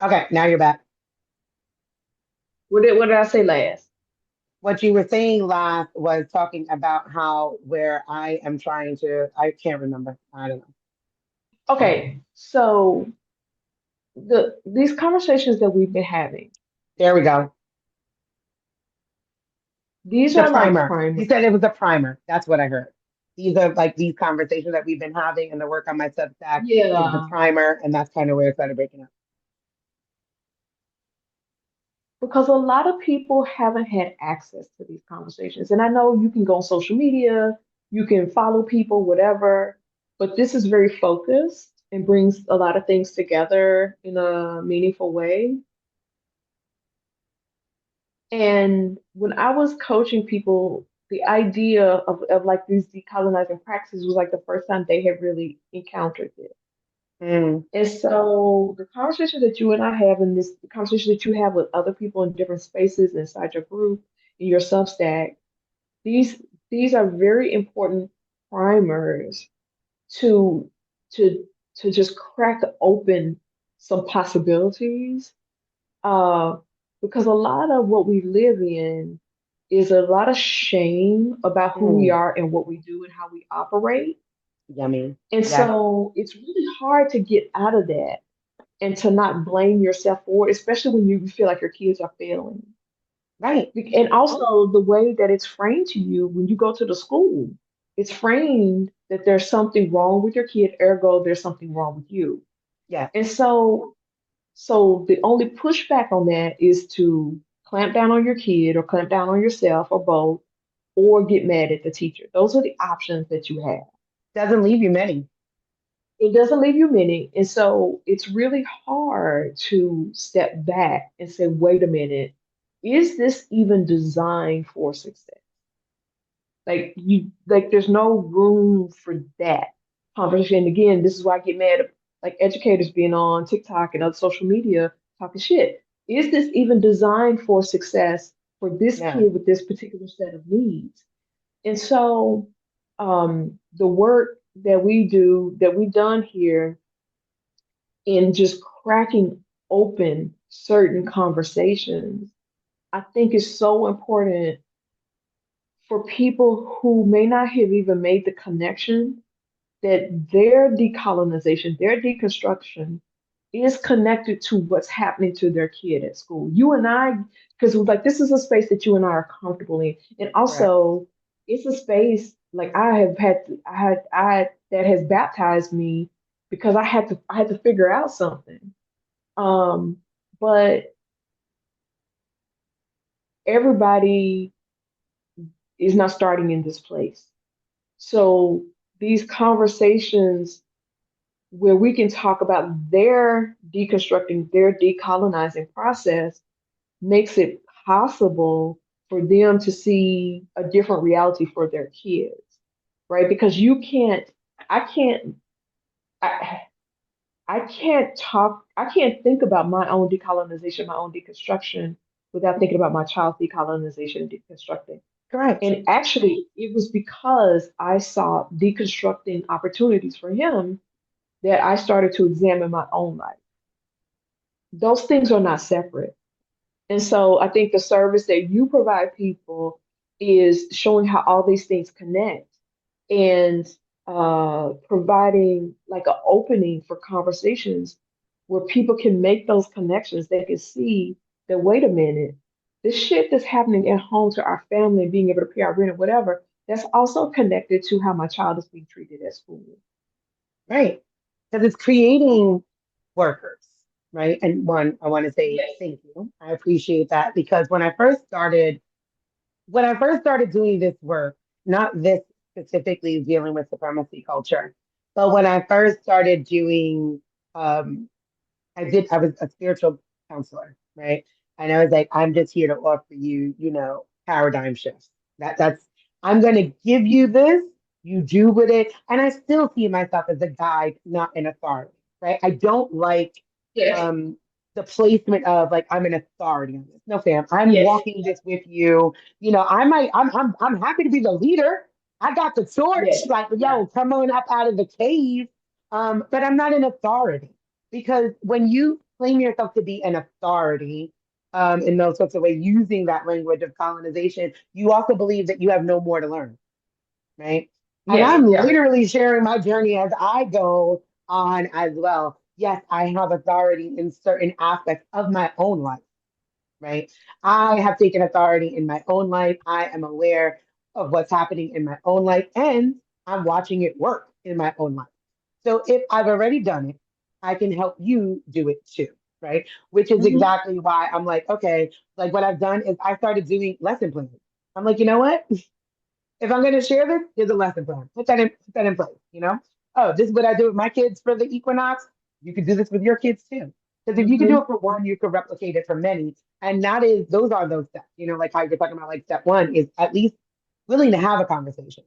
Okay, now you're back. What did I say last? What you were saying last was talking about how where I am trying to, I can't remember. I don't know. Okay, so these conversations that we've been having, There we go. these The are like primer. You primers. said it was a primer. That's what I heard. These are like these conversations that we've been having and the work on my Substack is the Yeah, primer, and that's kind of where it started breaking up. because a lot of people haven't had access to these conversations. And I know you can go on social media, you can follow people, whatever, but this is very focused and brings a lot of things together in a meaningful way. And when I was coaching people, the idea of like these decolonizing practices was like the first time they had really encountered it. Mm, And so the conversation that you and I have and this the conversation that you have with other people in different spaces inside your group, in your Substack, these these are very important primers to to to just crack open some possibilities. Uh, because a lot of what we live in is a lot of shame about who we mm, are and what we do and how we operate. yummy. And Yes. so it's really hard to get out of that and to not blame yourself for it, especially when you feel like your kids are failing. Right. And also the way that it's framed to you when you go to the school, it's framed that there's something wrong with your kid, ergo there's something wrong with you. Yes. And so the only pushback on that is to clamp down on your kid or clamp down on yourself or both, or get mad at the teacher. Those are the options that you have. Doesn't leave you many. It doesn't leave you many. And so it's really hard to step back and say, wait a minute, is this even designed for success? Like there's no room for that conversation. And again, this is why I get mad at like educators being on TikTok and other social media talking shit. Is this even designed for success for this No. kid with this particular set of needs? And so the work that we do, that we've done here in just cracking open certain conversations, I think is so important for people who may not have even made the connection that their decolonization, their deconstruction is connected to what's happening to their kid at school. You and I, because like this is a space that you and I are comfortable in. And Correct. also it's a space like I that has baptized me because I had to figure out something. Um, but everybody is not starting in this place. So these conversations where we can talk about their deconstructing, their decolonizing process makes it possible for them to see a different reality for their kids, right? Because I can't, I, I can't think about my own decolonization, my own deconstruction without thinking about my child's decolonization and deconstructing. Correct. And actually, it was because I saw deconstructing opportunities for him that I started to examine my own life. Those things are not separate. And so I think the service that you provide people is showing how all these things connect and providing like an opening for conversations where people can make those connections. They can see that, wait a minute, this shit that's happening at home to our family and being able to pay our rent or whatever, that's also connected to how my child is being treated at school. Right. Because it's creating workers, right? And one, I want to say Yes. thank you. I appreciate that because when I first started doing this work, not this specifically dealing with supremacy culture, but when I first started doing, um, I was a spiritual counselor, right? And I was like, I'm just here to offer you, paradigm shifts. I'm going to give you this, you do with it. And I still see myself as a guide, not an authority, right? I don't like Yes. um, the placement of like, I'm an authority on this. No, fam, I'm Yes. walking this with you. I'm happy to be the leader. I got the torch, Yes. like, Yeah. yo, come on up out of the cave. But I'm not an authority because when you claim yourself to be an authority, in those sorts of ways, using that language of colonization, you also believe that you have no more to learn, right? And Yes, I'm yeah. literally sharing my journey as I go on as well. Yes, I have authority in certain aspects of my own life, right? I have taken authority in my own life. I am aware of what's happening in my own life, and I'm watching it work in my own life. So if I've already done it, I can help you do it too, right? Which is Hmm. exactly why I'm like, okay, like what I've done is I started doing lesson plans. I'm like, you know what? If I'm going to share this, here's a lesson plan. Put that in place. You know, oh, this is what I do with my kids for the equinox. You can do this with your kids too. Because if you can do Hmm. it for one, you can replicate it for many. And that is, those are those steps. You know, like how you're talking about, like step one is at least willing to have a conversation.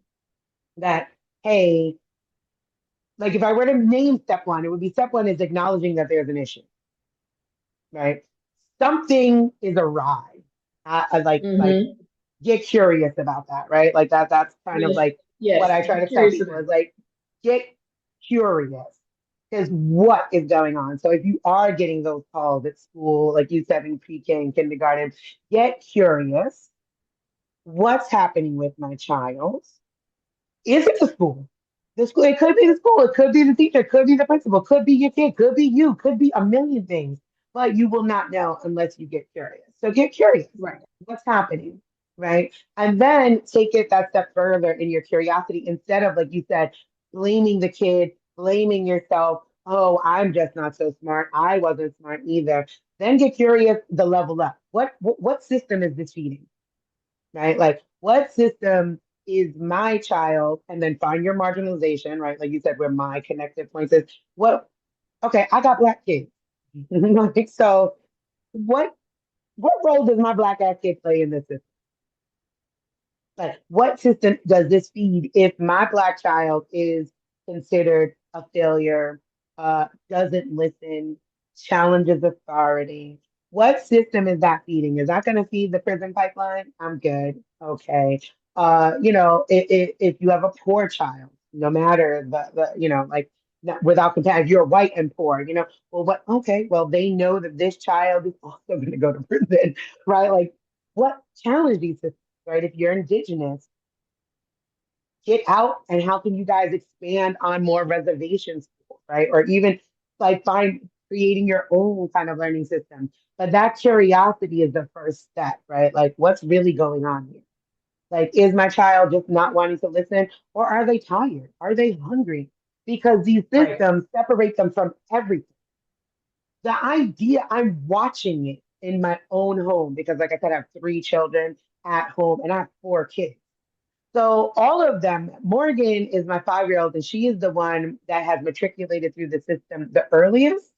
That, hey, like if I were to name step one, it would be step one is acknowledging that there's an issue, right? Something is awry. Like Hmm. get curious about that, right? Like that's kind of Yes, like what yes. I try Be to tell curious people about is it. like get curious because what is going on. So if you are getting those calls at school, like you said in pre-K and kindergarten, get curious. What's happening with my child? Is it the school? The school, it could be the school, it could be the teacher, it could be the principal, it could be your kid, could be you, could be a million things, but you will not know unless you get curious. So get curious. Right. What's happening? Right. And then take it that step further in your curiosity instead of, like you said, blaming the kid, blaming yourself. Oh, I'm just not so smart. I wasn't smart either. Then get curious the level up. What system is this feeding? Right? Like, what system is my child? And then find your marginalization, right? Like you said, where my connected points is. What? Okay, I got black kids. Like, so what? What role does my black ass kid play in this system? Like, what system does this feed if my black child is considered a failure, doesn't listen, challenges authority? What system is that feeding? Is that going to feed the prison pipeline? I'm good. Okay. If you have a poor child, no matter like without comparison, if you're white and poor, well, what? Okay, well, they know that this child is also going to go to prison, right? Like, what challenge these systems? Right? If you're indigenous, get out and how can you guys expand on more reservation schools, right? Or even like find creating your own kind of learning system. But that curiosity is the first step, right? Like what's really going on here? Like, is my child just not wanting to listen? Or are they tired? Are they hungry? Because these Right. systems separate them from everything. The idea, I'm watching it in my own home because, like I said, I have three children at home and I have four kids. So all of them, Morgan is my 5 year old, and she is the one that has matriculated through the system the earliest.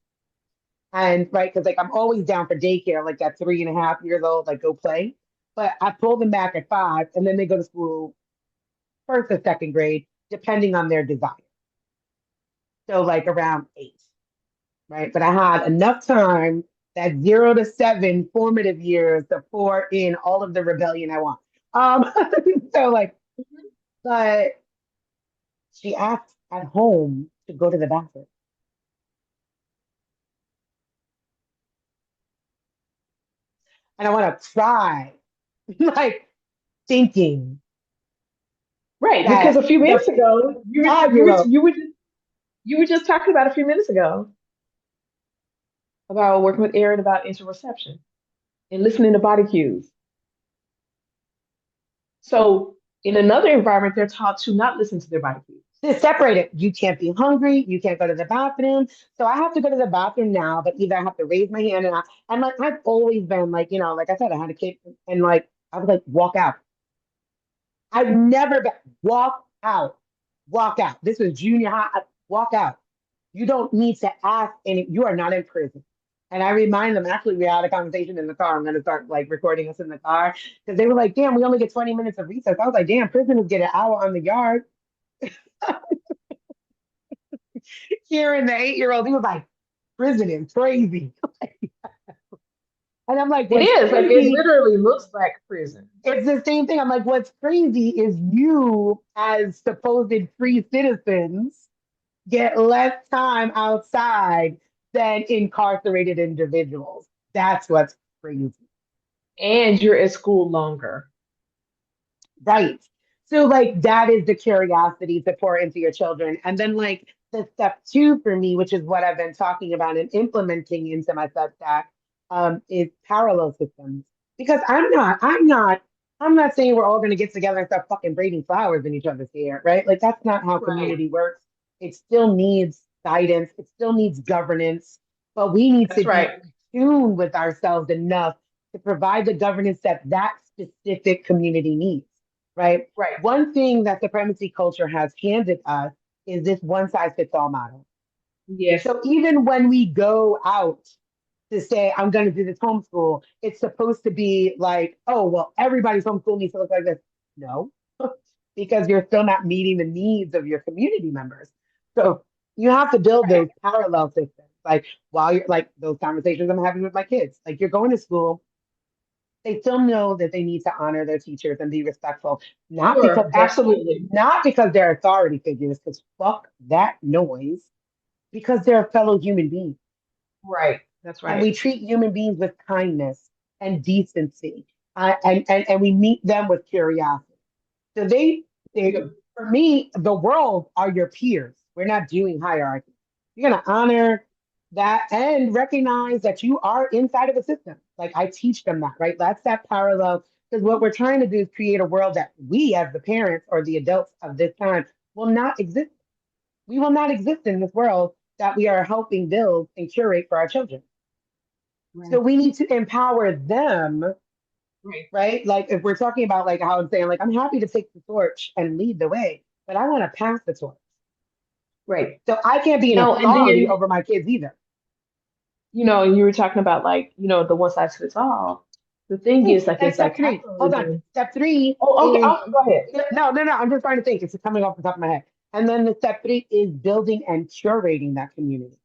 And right, because like I'm always down for daycare, like at 3.5 years old, like go play. But I pull them back at 5, and then they go to school first or second grade, depending on their desire. So like around 8, right? But I had enough time that 0 to 7 formative years to pour in all of the rebellion I want. Um, so like, but she asked at home to go to the bathroom. And I want to cry, like thinking Right. Because that a few the minutes ago, 5 year old, you were just talking about a few minutes ago about working with Aaron about interoception and listening to body cues. So in another environment, they're taught to not listen to their body cues. is separated. You can't be hungry. You can't go to the bathroom. So I have to go to the bathroom now, but either I have to raise my hand and like I've always been like, like I said, I had a kid and like I was like, walk out. I've never been walk out, walk out. This was junior high. Walk out. You don't need to ask any. You are not in prison. And I remind them. Actually, we had a conversation in the car. I'm going to start like recording us in the car because they were like, "Damn, we only get 20 minutes of recess." I was like, "Damn, prisoners get an hour on the yard." Kieran, the 8 year old, he was like, "Prison is crazy," and I'm like, It "What's is like it crazy?" literally looks like prison. It's the same thing. I'm like, "What's crazy is you, as supposed free citizens, get less time outside than incarcerated individuals. That's what's crazy. And you're at school longer. Right. So like that is the curiosity to pour into your children. And then like the step two for me, which is what I've been talking about and implementing into my Substack, is parallel systems. Because I'm not saying we're all gonna get together and start fucking braiding flowers in each other's hair, right? Like that's not how Right. community works. It still needs guidance, it still needs governance, but we need to That's be right. in tune with ourselves enough to provide the governance that that specific community needs, right? Right. One thing that supremacy culture has handed us is this one size fits all model. Yes. So even when we go out to say, I'm going to do this homeschool, it's supposed to be like, oh, well, everybody's homeschool needs to look like this. No, because you're still not meeting the needs of your community members. So you have to build Right. those parallel systems. Like while you're like those conversations I'm having with my kids, like you're going to school, they still know that they need to honor their teachers and be respectful, not because Sure. they're Absolutely. not because they're authority figures, because fuck that noise, because they're fellow human beings. Right. That's And right. we treat human beings with kindness and decency. And we meet them with curiosity. So they, Yeah. for me, the world are your peers. We're not doing hierarchy. You're going to honor that and recognize that you are inside of a system. Like I teach them that, right? That's that parallel. Because what we're trying to do is create a world that we, as the parents or the adults of this time, will not exist. We will not exist in this world that we are helping build and curate for our children. So Right. we need to empower them, Right. right? Like if we're talking about like how I'm saying, like I'm happy to take the torch and lead the way, but I want to pass the torch. Right. So I can't be an No, and authority then, over my kids either. you were talking about like, the one size fits all. The thing Hey, is, like, and it's like step three. Hold on. capitalism. Step three Oh, okay. is Oh, go ahead. no. I'm just trying to think. It's coming off the top of my head. And then the step three is building and curating that community.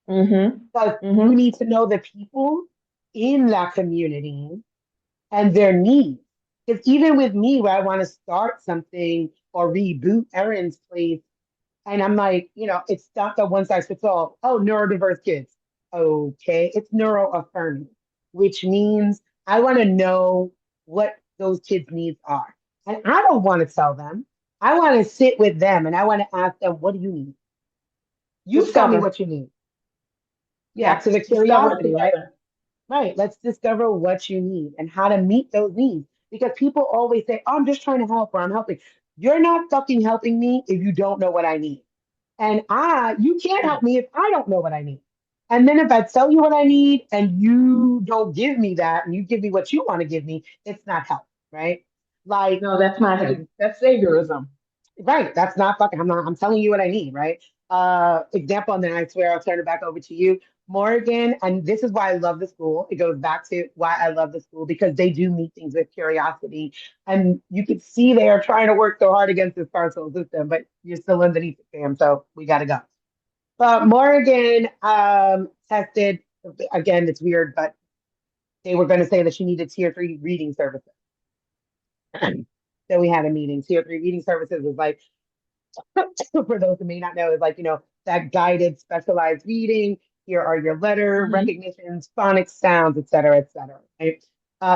Mm-hmm. Because you Mm-hmm. need to know the people in that community and their needs. Because even with me, where I want to start something or reboot Erin's place, and I'm like, it's not the one size fits all. Oh, neurodiverse kids. Okay, it's neuro affirming, which means I want to know what those kids' needs are. And I don't want to tell them. I want to sit with them and I want to ask them, what do you need? You tell me Discover. what you need. Back Yeah. to the Discover it curiosity, right? together. Right. Let's discover what you need and how to meet those needs. Because people always say, oh, I'm just trying to help or I'm helping. You're not fucking helping me if you don't know what I need. And you can't help Right. me if I don't know what I need. And then if I tell you what I need and you don't give me that and you give me what you want to give me, it's not help, right? Like, No, that's not him. That's saviorism. right. That's not fucking, I'm telling you what I need, right? Example, and then I swear I'll turn it back over to you. Morgan, and this is why I love the school. It goes back to why I love the school because they do meet things with curiosity. And you could see they are trying to work so hard against this carceral system, but you're still underneath it, fam. So we got to go. But Morgan tested, again, it's weird, but they were going to say that she needed tier 3 reading services. So we had a meeting. Tier 3 reading services is like, for those who may not know, is like, that guided specialized reading. Here are your letter Mm-hmm. recognitions, phonics, sounds, et cetera, et cetera. Right?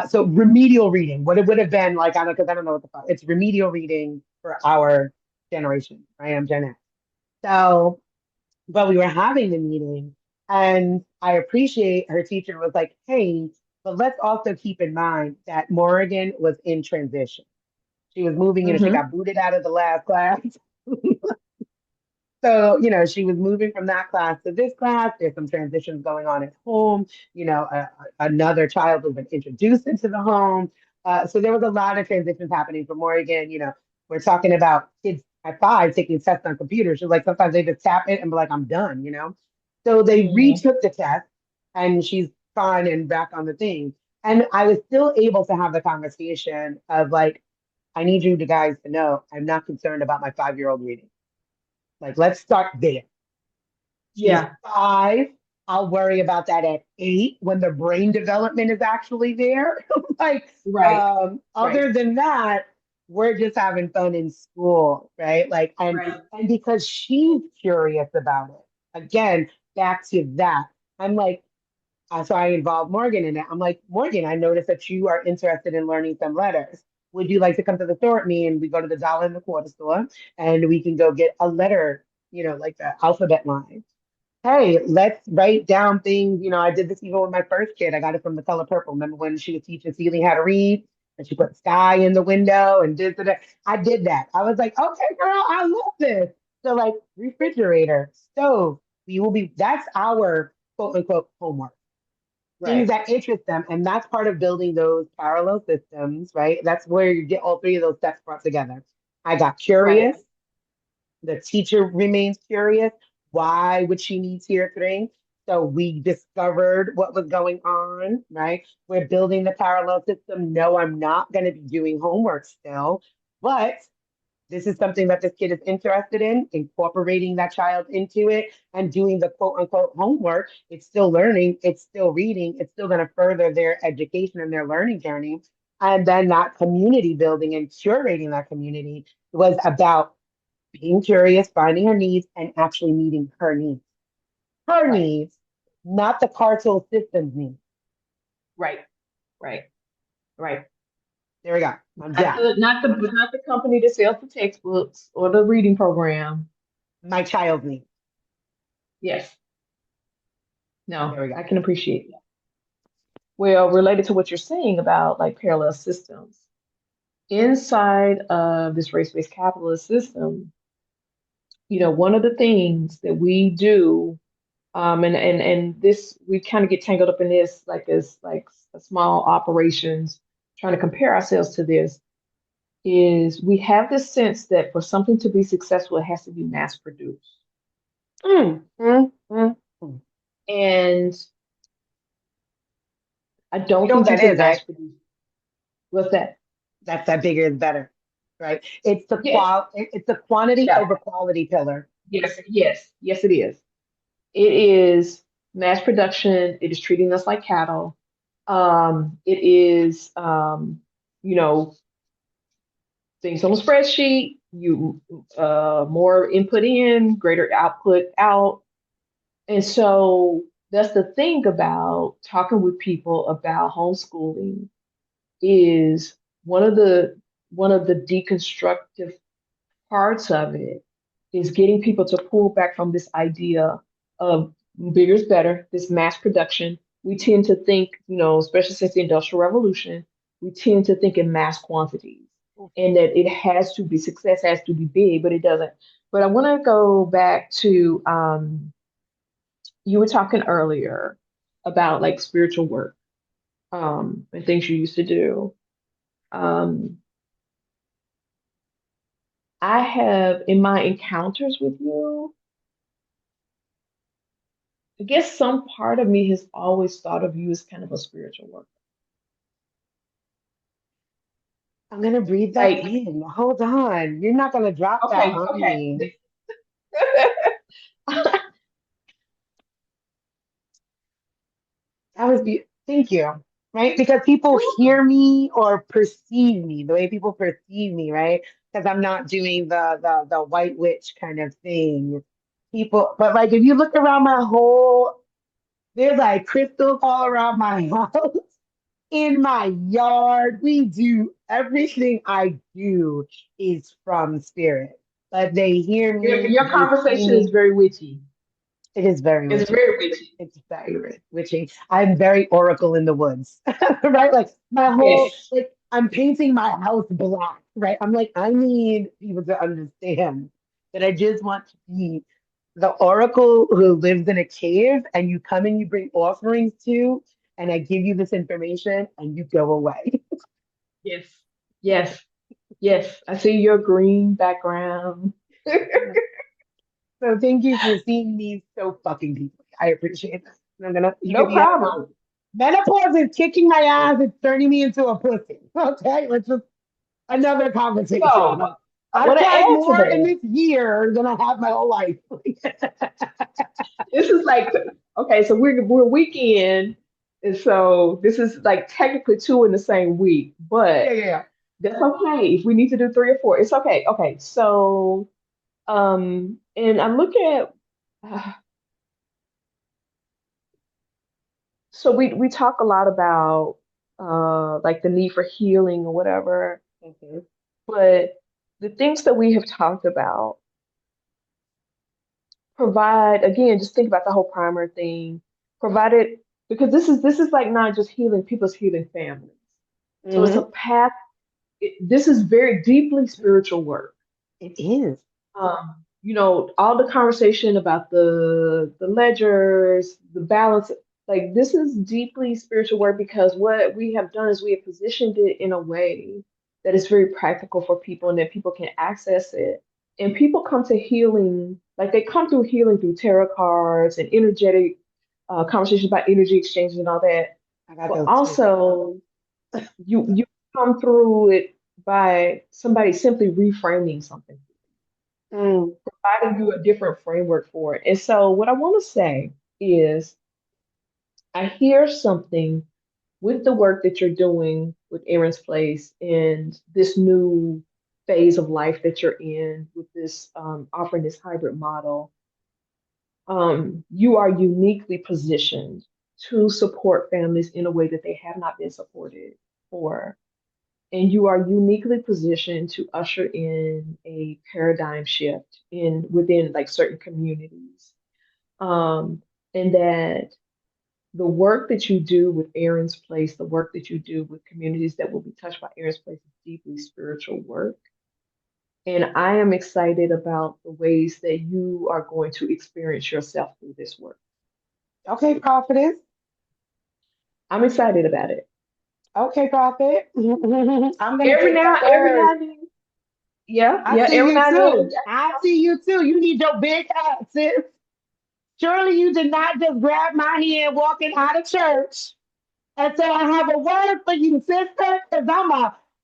So remedial reading, what it would have been like, I don't, because I don't know what the fuck, it's remedial reading for our generation. I am Gen X. So, but we were having the meeting and I appreciate her teacher was like, hey, but let's also keep in mind that Morgan was in transition. She was moving, she Mm-hmm. got booted out of the last class. So, she was moving from that class to this class. There's some transitions going on at home. Another child has been introduced into the home. So there was a lot of transitions happening for Morgan. We're talking about kids at 5 taking tests on computers. She's like, sometimes they just tap it and be like, I'm done. So they Mm-hmm. retook the test and she's fine and back on the thing. And I was still able to have the conversation of like, I need you guys to know I'm not concerned about my 5-year-old reading. Like, let's start there. She's Yeah. 5. I'll worry about that at 8 when the brain development is actually there. Like, Right. Right. other than that, we're just having fun in school, right? Like, and Right. and because she's curious about it. Again, back to that. I'm like, So I involved Morgan in it. I'm like, Morgan, I noticed that you are interested in learning some letters. Would you like to come to the store with me? And we go to the dollar and the quarter store and we can go get a letter, like the alphabet line. Hey, let's write down things. I did this even with my first kid. I got it from the color purple. Remember when she was teaching Celie how to read and she put sky in the window and did that? I did that. I was like, okay, girl, I love this. So like refrigerator, stove, that's our quote unquote homework, things Right. that interest them. And that's part of building those parallel systems, right? That's where you get all three of those steps brought together. I got Right. curious. The teacher remains curious. Why would she need tier three? So we discovered what was going on, right? We're building the parallel system. No, I'm not going to be doing homework still, but this is something that this kid is interested in, incorporating that child into it and doing the quote unquote homework. It's still learning, it's still reading, it's still going to further their education and their learning journey. And then that community building and curating that community was about being curious, finding her needs, and actually meeting her needs. Her Right. needs, not the carceral system's needs. Right. Right. Right. There we go. I'm Not done. the company that sells the textbooks or the reading program. My child's needs. Yes. No, There we go. I can appreciate that. Well, related to what you're saying about like parallel systems, inside of this race-based capitalist system, one of the things that we do, and this we kind of get tangled up in this like as like small operations, trying to compare ourselves to this, is we have this sense that for something to be successful, it has to be mass produced. Mm, mm, mm, mm. And I You don't know what think you that can is, mass right? produce. What's that? That's that bigger is better, right? Yes. It's the quantity Yeah. over quality pillar. Yes. Yes. Yes, it is. It is mass production. It is treating us like cattle. It is, you know, things on a spreadsheet. You more input in, greater output out. And so that's the thing about talking with people about homeschooling is one of the one of the deconstructive parts of it is getting people to pull back from this idea of bigger is better, this mass production. We tend to think, especially since the Industrial Revolution, we tend to think in mass quantities and that it has to be success has to be big, but it doesn't. But I want to go back to you were talking earlier about like spiritual work and things you used to do. Um, I have in my encounters with you, I guess some part of me has always thought of you as kind of a spiritual worker. I'm gonna breathe that Like, in. Hold on. You're not gonna drop that okay, on okay. me. Thank you. Right? Because people hear me or perceive me, the way people perceive me, right? Because I'm not doing the white witch kind of thing. People, but like if you look around my whole, there's like crystals all around my house, in my yard. We do everything I do is from spirit. But they hear me, Your they see conversation is me. very witchy. It is very It's witchy. very witchy. It's very witchy. I'm very oracle in the woods, right? Like my whole, Yes. like I'm painting my house black, right? I'm like, I need people to understand that I just want to be the oracle who lives in a cave and you come and you bring offerings to, and I give you this information and you go away. Yes. Yes. Yes. I see your green background. So thank you for seeing me so fucking deeply. I appreciate that. And I'm gonna you No can be like, problem. menopause is kicking my ass. It's turning me into a pussy. Okay, let's just another conversation. So Like, I I've want to cried add to more in that. this year than I have my whole life. This is like okay, so we're weekend, and so this is like technically two in the same week, Yeah, but yeah, yeah. that's okay. If we need to do three or four, it's okay. Okay, so and I'm looking at uh, So we talk a lot about like the need for healing or whatever, Mhm. but the things that we have talked about provide, again, just think about the whole primer thing, provided, because this is like not just healing people's healing families. So it's a Mhm. path. This is very deeply spiritual work. It is. All the conversation about the ledgers, the balance, like this is deeply spiritual work because what we have done is we have positioned it in a way that is very practical for people and that people can access it. And people come to healing, like they come through healing through tarot cards and energetic conversations about energy exchanges and all that. I got But those too. also, you come through it by somebody simply reframing something, Mm. providing you a different framework for it. And so, what I want to say is, I hear something with the work that you're doing with Aaron's Place and this new phase of life that you're in with this offering this hybrid model. You are uniquely positioned to support families in a way that they have not been supported for. And you are uniquely positioned to usher in a paradigm shift in within like certain communities. Um, and that the work that you do with Aaron's Place, the work that you do with communities that will be touched by Aaron's Place is deeply spiritual work. And I am excited about the ways that you are going to experience yourself through this work. Okay, prophetess. I'm excited about it. Okay, prophet. I'm gonna Every take now, that every word. now and then, yeah, I yeah, see every you now and then. too. I see you too. You need your big hat, sis. Surely you did not just grab my hand walking out of church and say, I have a word for you, sister, because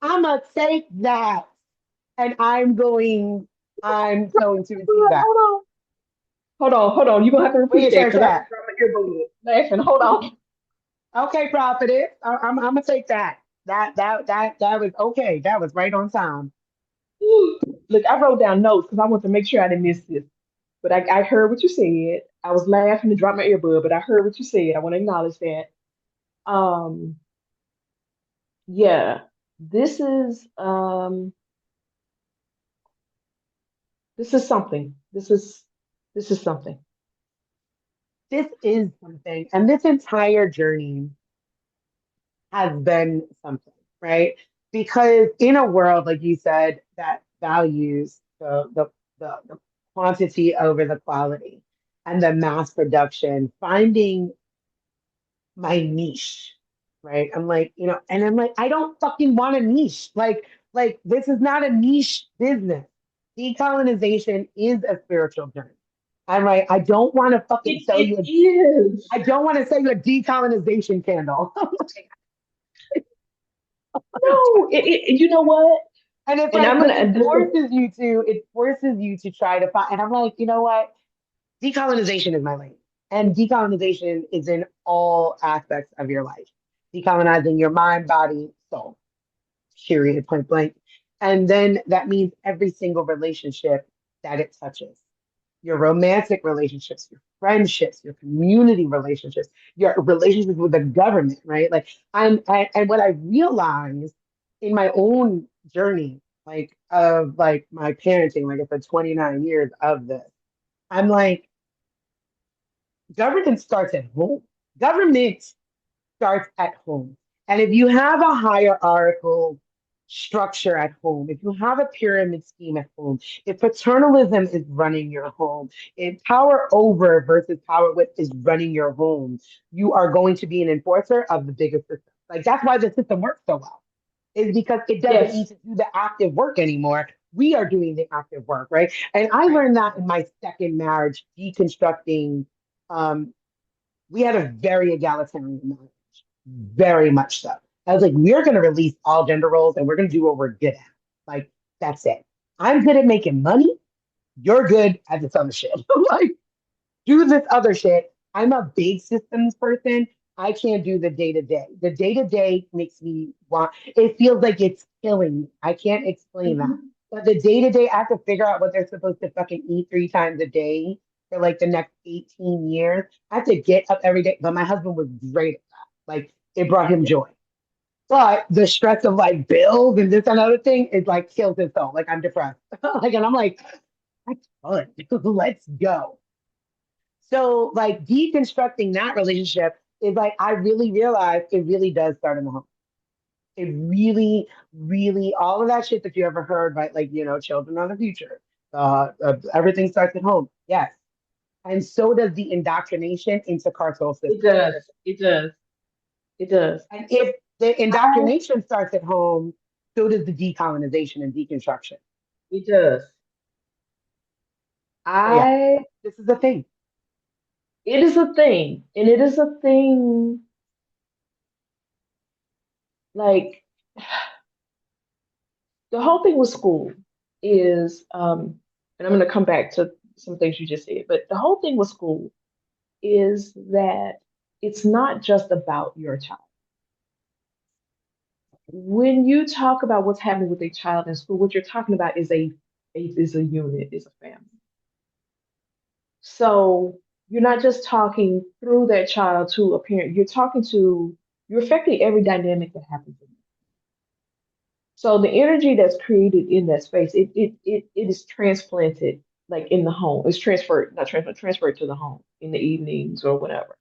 I'm a take that. And I'm going to receive that. Hold on, hold on. You're gonna have to Where repeat your that church because I at? just dropped my earbud laughing. Hold on. Okay, prophetess. I'm gonna take that. That was okay. That was right on time. Look, I wrote down notes because I want to make sure I didn't miss this. But I heard what you said. I was laughing and dropped my earbud, but I heard what you said. I want to acknowledge that. Um, yeah, this is um, this is something. This is something. This is something, and this entire journey has been something, right? Because in a world, like you said, that values the quantity over the quality and the mass production, finding my niche, right? I'm like, and I'm like, I don't fucking want a niche. Like this is not a niche business. Decolonization is a spiritual journey. I'm like, I don't want to fucking sell It you is. I don't want to sell you a decolonization candle. No, you know what? And it's And like, I'm but gonna it and this is forces you to, it forces you to try to find, and I'm like, you know what? Decolonization is my lane. And decolonization is in all aspects of your life. Decolonizing your mind, body, soul, period, point blank. And then that means every single relationship that it touches. Your romantic relationships, your friendships, your community relationships, your relationships with the government, right? And what I realized in my own journey, like of like my parenting, like it's a 29 years of this, I'm like, government starts at home. Government starts at home. And if you have a hierarchical structure at home, if you have a pyramid scheme at home, if paternalism is running your home, if power over versus power with is running your home, you are going to be an enforcer of the biggest system. Like that's why the system works so well, is because it doesn't need yes. to do the active work anymore. We are doing the active work, right? And I Right. learned that in my second marriage, deconstructing. Um, we had a very egalitarian marriage, very much so. I was like, we're going to release all gender roles and we're going to do what we're good at. Like, that's it. I'm good at making money. You're good at this other shit. Like, do this other shit. I'm a big systems person. I can't do the day to day. The day to day makes me want, it feels like it's killing me. I can't explain that. Mhm. But the day to day, I have to figure out what they're supposed to fucking eat 3 times a day for like the next 18 years. I have to get up every day. But my husband was great. Like it brought him joy. But the stress of like bills and this and other thing, it like kills his soul. Like I'm depressed. Like, and I'm like, that's fun. Let's go. So like deconstructing that relationship is like I really realized it really does start in the home. It really, really, all of that shit that you ever heard, right? Like, children are the future. Everything starts at home. Yes. And so does the indoctrination into carceral It systems. does. It does. It does. And if the I, indoctrination starts at home, so does the decolonization and deconstruction. it does. So yeah, I, this is the thing. it is a thing. And it is a thing like the whole thing with school is, and I'm going to come back to some things you just said, but the whole thing with school is that it's not just about your child. When you talk about what's happening with a child in school, what you're talking about is a unit, is a family. So you're not just talking through that child to a parent, you're affecting every dynamic that happens in it. So the energy that's created in that space, it is transplanted like in the home. It's transferred, not transferred, transferred to the home in the evenings or whatever.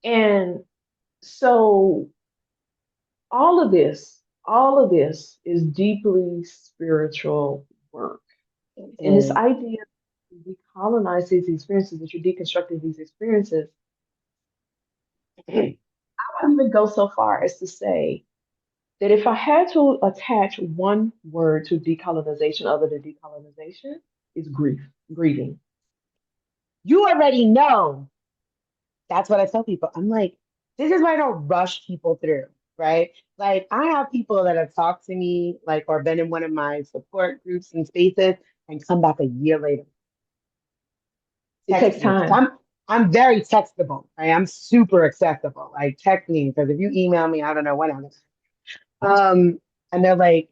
And so all of this is deeply spiritual work. And this Mhm. idea that you decolonize these experiences, that you're deconstructing these experiences, I would even go so far as to say that if I had to attach one word to decolonization other than decolonization, is grief, grieving. You already know. That's what I tell people. I'm like, this is why I don't rush people through, right? Like, I have people that have talked to me, like, or been in one of my support groups and spaces and come back a year later, It text takes me. time. I'm very textable. Right? I'm super accessible. Like, text me because if you email me, I don't know what I'm. And they're like,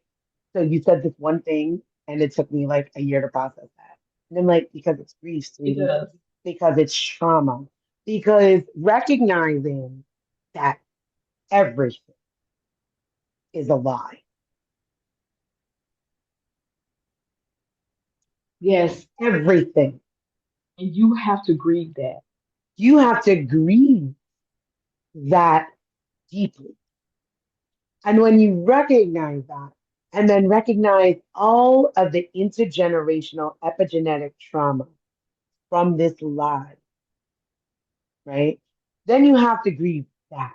so you said this one thing, and it took me like a year to process that. And I'm like, because it's grief, It sweetie, does. because it's trauma, because recognizing that everything is a lie, Yes. everything. And you have to grieve that. You have to grieve that deeply. And when you recognize that, and then recognize all of the intergenerational epigenetic trauma from this lie, right? Then you have to grieve that.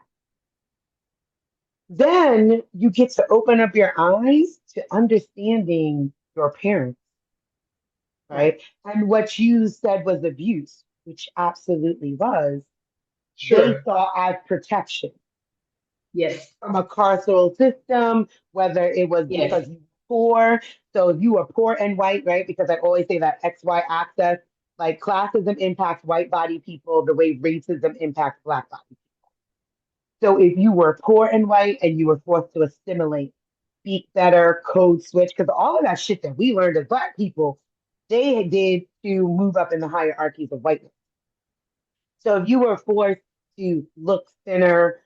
Then you get to open up your eyes to understanding your parents, Right. right? And what you said was abuse, which absolutely was, they Sure. saw as protection Yes. from a carceral system, whether it was Yes. because you were poor. So if you were poor and white, right? Because I always say that XY access, like classism impacts white body people the way racism impacts black body. So if you were poor and white and you were forced to assimilate, speak better, code switch, because all of that shit that we learned as black people, they did to move up in the hierarchies of whiteness. So if you were forced to look thinner,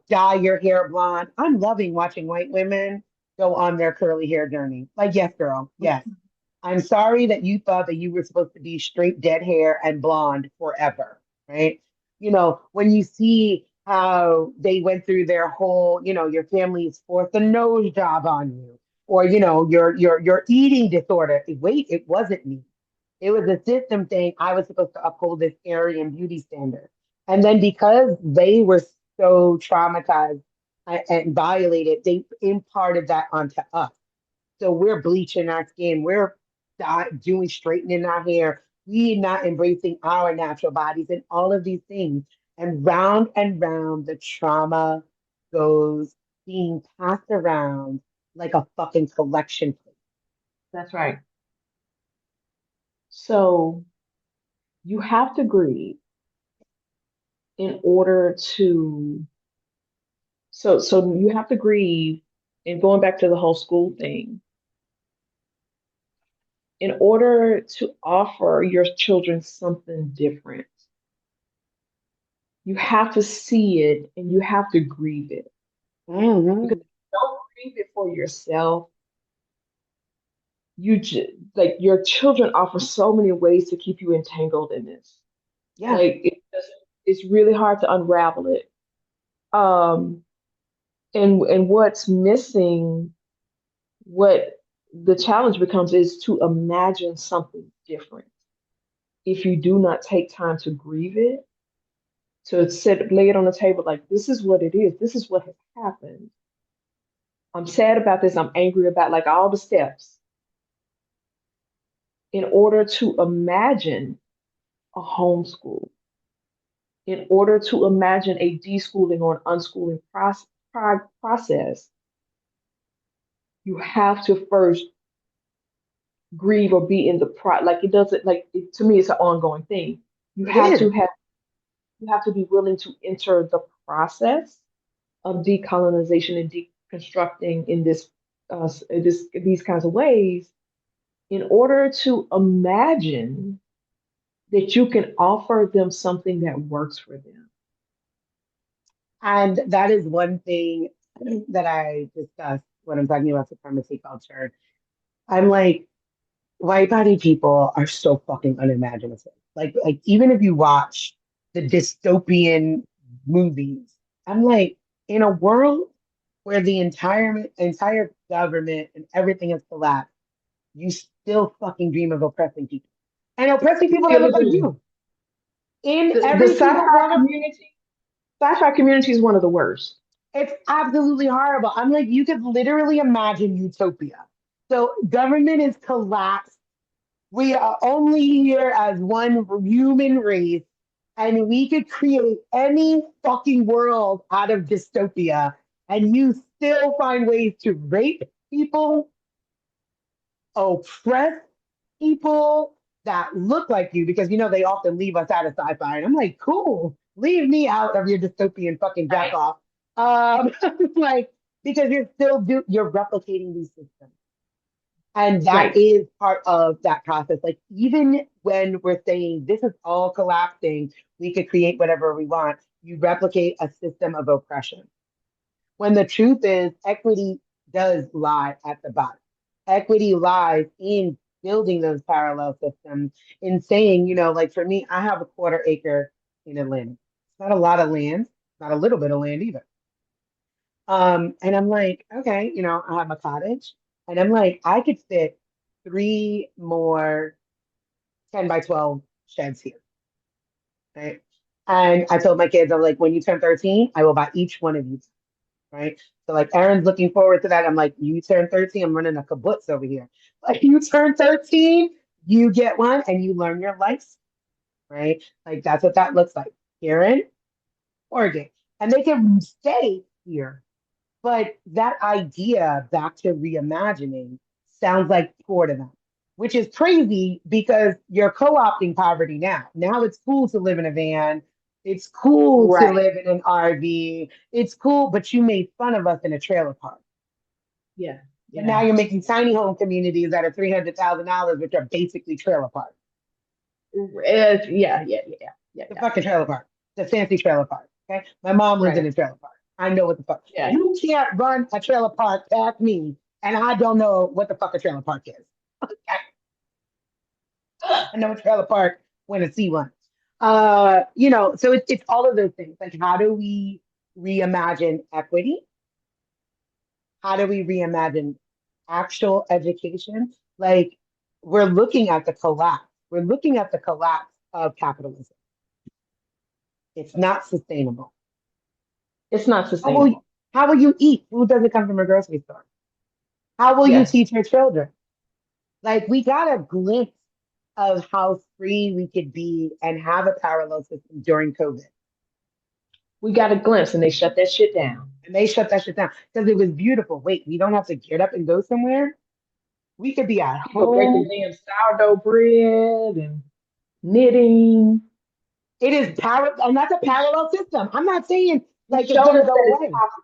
dye your hair blonde, I'm loving watching white women go on their curly hair journey. Like, yes, girl, yes. I'm sorry that you thought that you were supposed to be straight dead hair and blonde forever, right? When you see how they went through their whole, your family's forced a nose job on you, or your eating disorder. Wait, it wasn't me. It was a system thing. I was supposed to uphold this Aryan beauty standard. And then because they were so traumatized and violated, they imparted that onto us. So we're bleaching our skin. We're doing straightening our hair. We're not embracing our natural bodies and all of these things. And round the trauma goes being passed around like a fucking collection plate. That's right. So you have to grieve in order to so you have to grieve, and going back to the whole school thing, in order to offer your children something different, You have to see it and you have to grieve it. Because Hmm. if you don't grieve it for yourself, like your children offer so many ways to keep you entangled in this. Yeah. Like it's really hard to unravel it. Um, and what's missing, what the challenge becomes is to imagine something different. If you do not take time to grieve it, to lay it on the table, like this is what it is, this is what has happened. I'm sad about this, I'm angry about like all the steps in order to imagine a homeschool, in order to imagine a deschooling or an unschooling process, you have to first grieve or be in the like it doesn't like it, to me it's an ongoing thing. You It have to is. have you have to be willing to enter the process of decolonization and deconstructing in these kinds of ways in order to imagine that you can offer them something that works for them. And that is one thing that I discuss when I'm talking about supremacy culture. I'm like, white body people are so fucking unimaginative. Like even if you watch the dystopian movies, I'm like, in a world where the entire government and everything has collapsed, you still fucking dream of oppressing people. And oppressing people that look Still like do. you. In The every single one of sci-fi community is one of the worst. it's absolutely horrible. I'm like, you could literally imagine utopia. So government is collapsed. We are only here as one human race, and we could create any fucking world out of dystopia, and you still find ways to rape people, oppress people that look like you, because they often leave us out of sci-fi. And I'm like, cool, leave me out of your dystopian fucking jack Right. off. Like, because you're replicating these systems. And that Right. is part of that process. Like, even when we're saying this is all collapsing, we could create whatever we want, you replicate a system of oppression. When the truth is, equity does lie at the bottom. Equity lies in building those parallel systems, in saying, like for me, I have a quarter acre in Atlanta. It's not a lot of land, not a little bit of land either. And I'm like, okay, I have a cottage, and I'm like, I could fit three more 10 by 12 sheds here, right? And I told my kids, I'm like, when you turn 13, I will buy each one of you, right? So like Aaron's looking forward to that. I'm like, you turn 13, I'm running a kibbutz over here. Like you turn 13, you get one and you learn your life, right? Like that's what that looks like here in Oregon. And they can stay here. But that idea, back to reimagining, sounds like poor to them, which is crazy because you're co-opting poverty now. Now it's cool to live in a van. It's cool to Right. live in an RV. It's cool, but you made fun of us in a trailer park. Yeah. And now Yeah. you're making tiny home communities that are $300,000, which are basically trailer parks. Yeah. Yeah. Yeah. Yeah. The Yeah. fucking trailer park, the fancy trailer park. Okay. My mom lives in Right. a trailer park. I know what the fuck. Yeah. You can't run a trailer park past me, and I don't know what the fuck a trailer park is. I know a trailer park when I see one. So it's all of those things. Like, how do we reimagine equity? How do we reimagine actual education? Like, we're looking at the collapse. We're looking at the collapse of capitalism. It's not sustainable. It's not How will sustainable. how will you eat? Food doesn't come from a grocery store. How will you Yes. teach your children? Like we got a glimpse of how free we could be and have a parallel system during COVID. We got a glimpse and they shut that shit down. And they shut that shit down because it was beautiful. Wait, we don't have to get up and go somewhere. We could be at People breaking home. damn sourdough bread and knitting. It is power, and that's a parallel system. I'm not saying It like it's showed gonna us go that it's away. possible.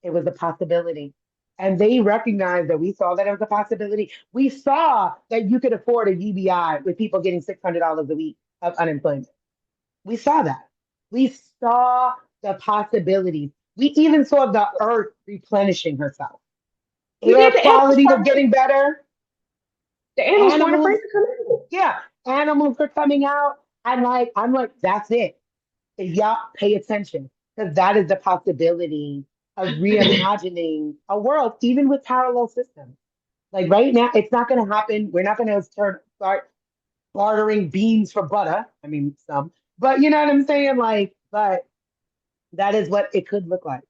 It was a possibility. And they recognized that we saw that it was a possibility. We saw that you could afford a UBI with people getting $600 a week of unemployment. We saw that. We saw the possibilities. We even saw the earth replenishing herself. We Air did. The animals quality was weren't. getting better. The animals weren't afraid Animals, to come in. yeah, animals were coming out. I'm like, that's it. If y'all pay attention, because that is the possibility of reimagining a world, even with parallel systems. Like right now, it's not going to happen. We're not going to start bartering beans for butter. I mean, some, but you know what I'm saying? Like, but that is what it could look like,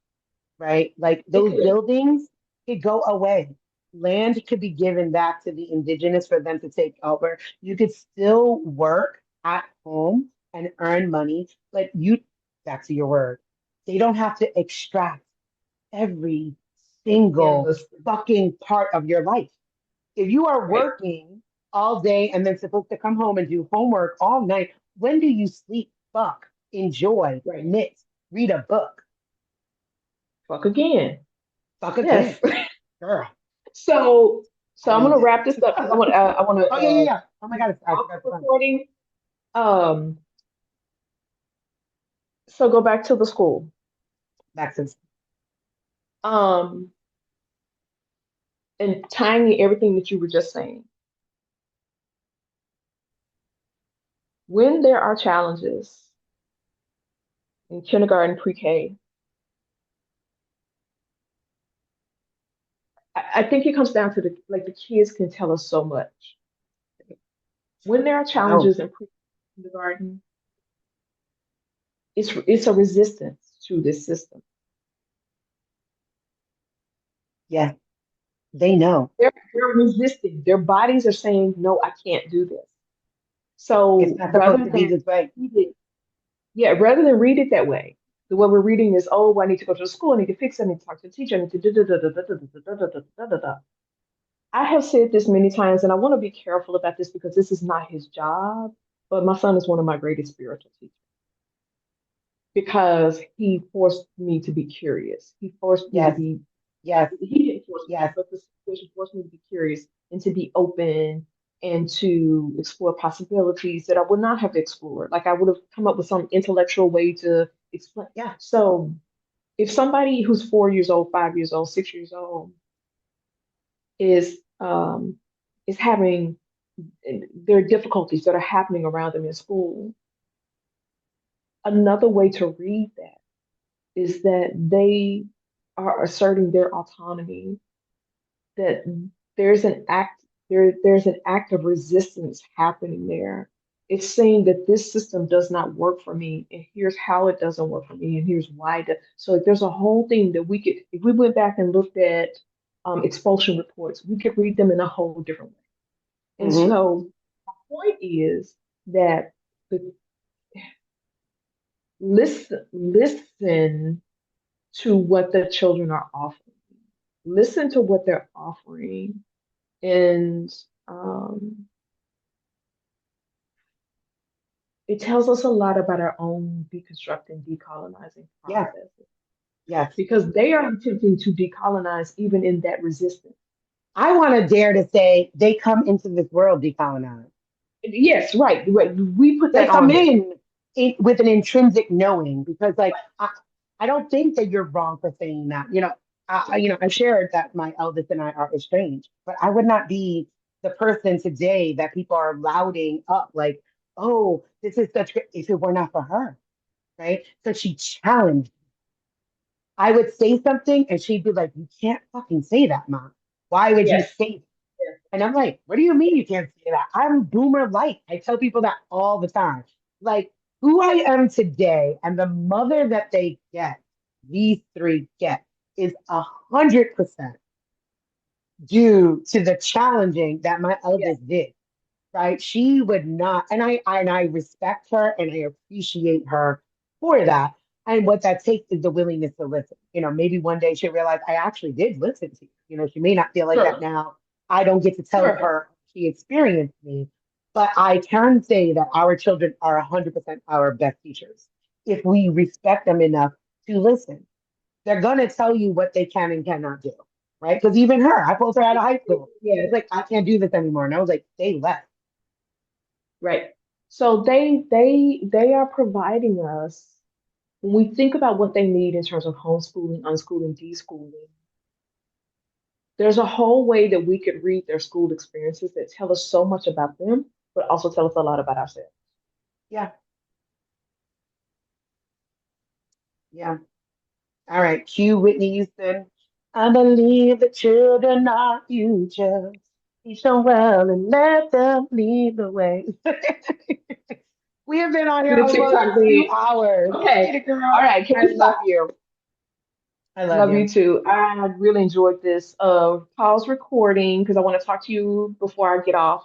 right? Like It those could. buildings could go away. Land could be given back to the indigenous for them to take over. You could still work at home and earn money, but back to your word, they don't have to extract every single Endless. fucking part of your life. If you are Right. working all day and then supposed to come home and do homework all night, when do you sleep? Fuck, enjoy, Right. knit, read a book. Fuck again. Fuck again, Yes. girl. So, so I I'm need gonna that. wrap this up because I want to Oh yeah, yeah, yeah. Oh my god, I off forgot the the fun. recording. Um, so go back to the school. Back to Um, and tying everything that you were just saying. When there are challenges in kindergarten, pre-K, I think it comes down to the like the kids can tell us so much. When there are no. challenges in kindergarten, it's a resistance to this system. Yeah, they know. They're resisting. Their bodies are saying, no, I can't do this. It's So not supposed rather to be than this way. read it, yeah, rather than read it that way, the way we're reading is, oh, I need to go to school, I need to fix it, I need to talk to the teacher, I need to da da da da da da da da da da da da. I have said this many times, and I want to be careful about this because this is not his job. But my son is one of my greatest spiritual teachers because he forced me to be curious. He forced me to Yes, be, yes, he didn't force me, yes. but the situation forced me to be curious and to be open and to explore possibilities that I would not have explored. Like I would have come up with some intellectual way to explain. Yeah. So if somebody who's 4 years old, 5 years old, 6 years old is is having there are difficulties that are happening around them in school, another way to read that is that they are asserting their autonomy, that there's an act there's an act of resistance happening there. It's saying that this system does not work for me, and here's how it doesn't work for me, and here's why. So there's a whole thing that we could, if we went back and looked at expulsion reports, we could read them in a whole different way. And Hmm. so the point is that the listen to what the children are offering. Listen to what they're offering, and um, it tells us a lot about our own deconstructing, decolonizing Yeah, processes yes. because they are attempting to decolonize even in that resistance. I want to dare to say they come into this world decolonized. Yes, right, right. We put They that come on there. in with an intrinsic knowing because, like, I don't think that you're wrong for saying that. I shared that my eldest and I are estranged, but I would not be the person today that people are lauding up like, oh, this is such great if it were not for her, right? So she challenged. I would say something and she'd be like, you can't fucking say that, mom. Why would you Yes. say that? Yes. And I'm like, what do you mean you can't say that? I'm boomer light. I tell people that all the time. Like who I am today and the mother that they get, these three get, is 100% due to the challenging that my Yes. eldest did. Right? She would not, and I respect her and I appreciate her for that. And what that takes is the willingness to listen. Maybe one day she'll realize I actually did listen to you. She may not feel like that Sure. now. I don't get to tell Sure. her she experienced me, but I can say that our children are 100% our best teachers if we respect them enough to listen. They're gonna tell you what they can and cannot do, right? Because even her, I pulled her out of high school. Yes. It's like I can't do this anymore, and I was like, they left. Right. So they are providing us. When we think about what they need in terms of homeschooling, unschooling, deschooling, there's a whole way that we could read their school experiences that tell us so much about them, but also tell us a lot about ourselves. Yeah. Yeah. All right. Cue Whitney Houston. I believe the children are future. Teach them well and let them lead the way. We have been on here To the almost TikTok 2 hours. Okay. Get it, All girl. right. Can I we love stop? you. I love Love you you. too. I really enjoyed this. Pause recording because I want to talk to you before I get off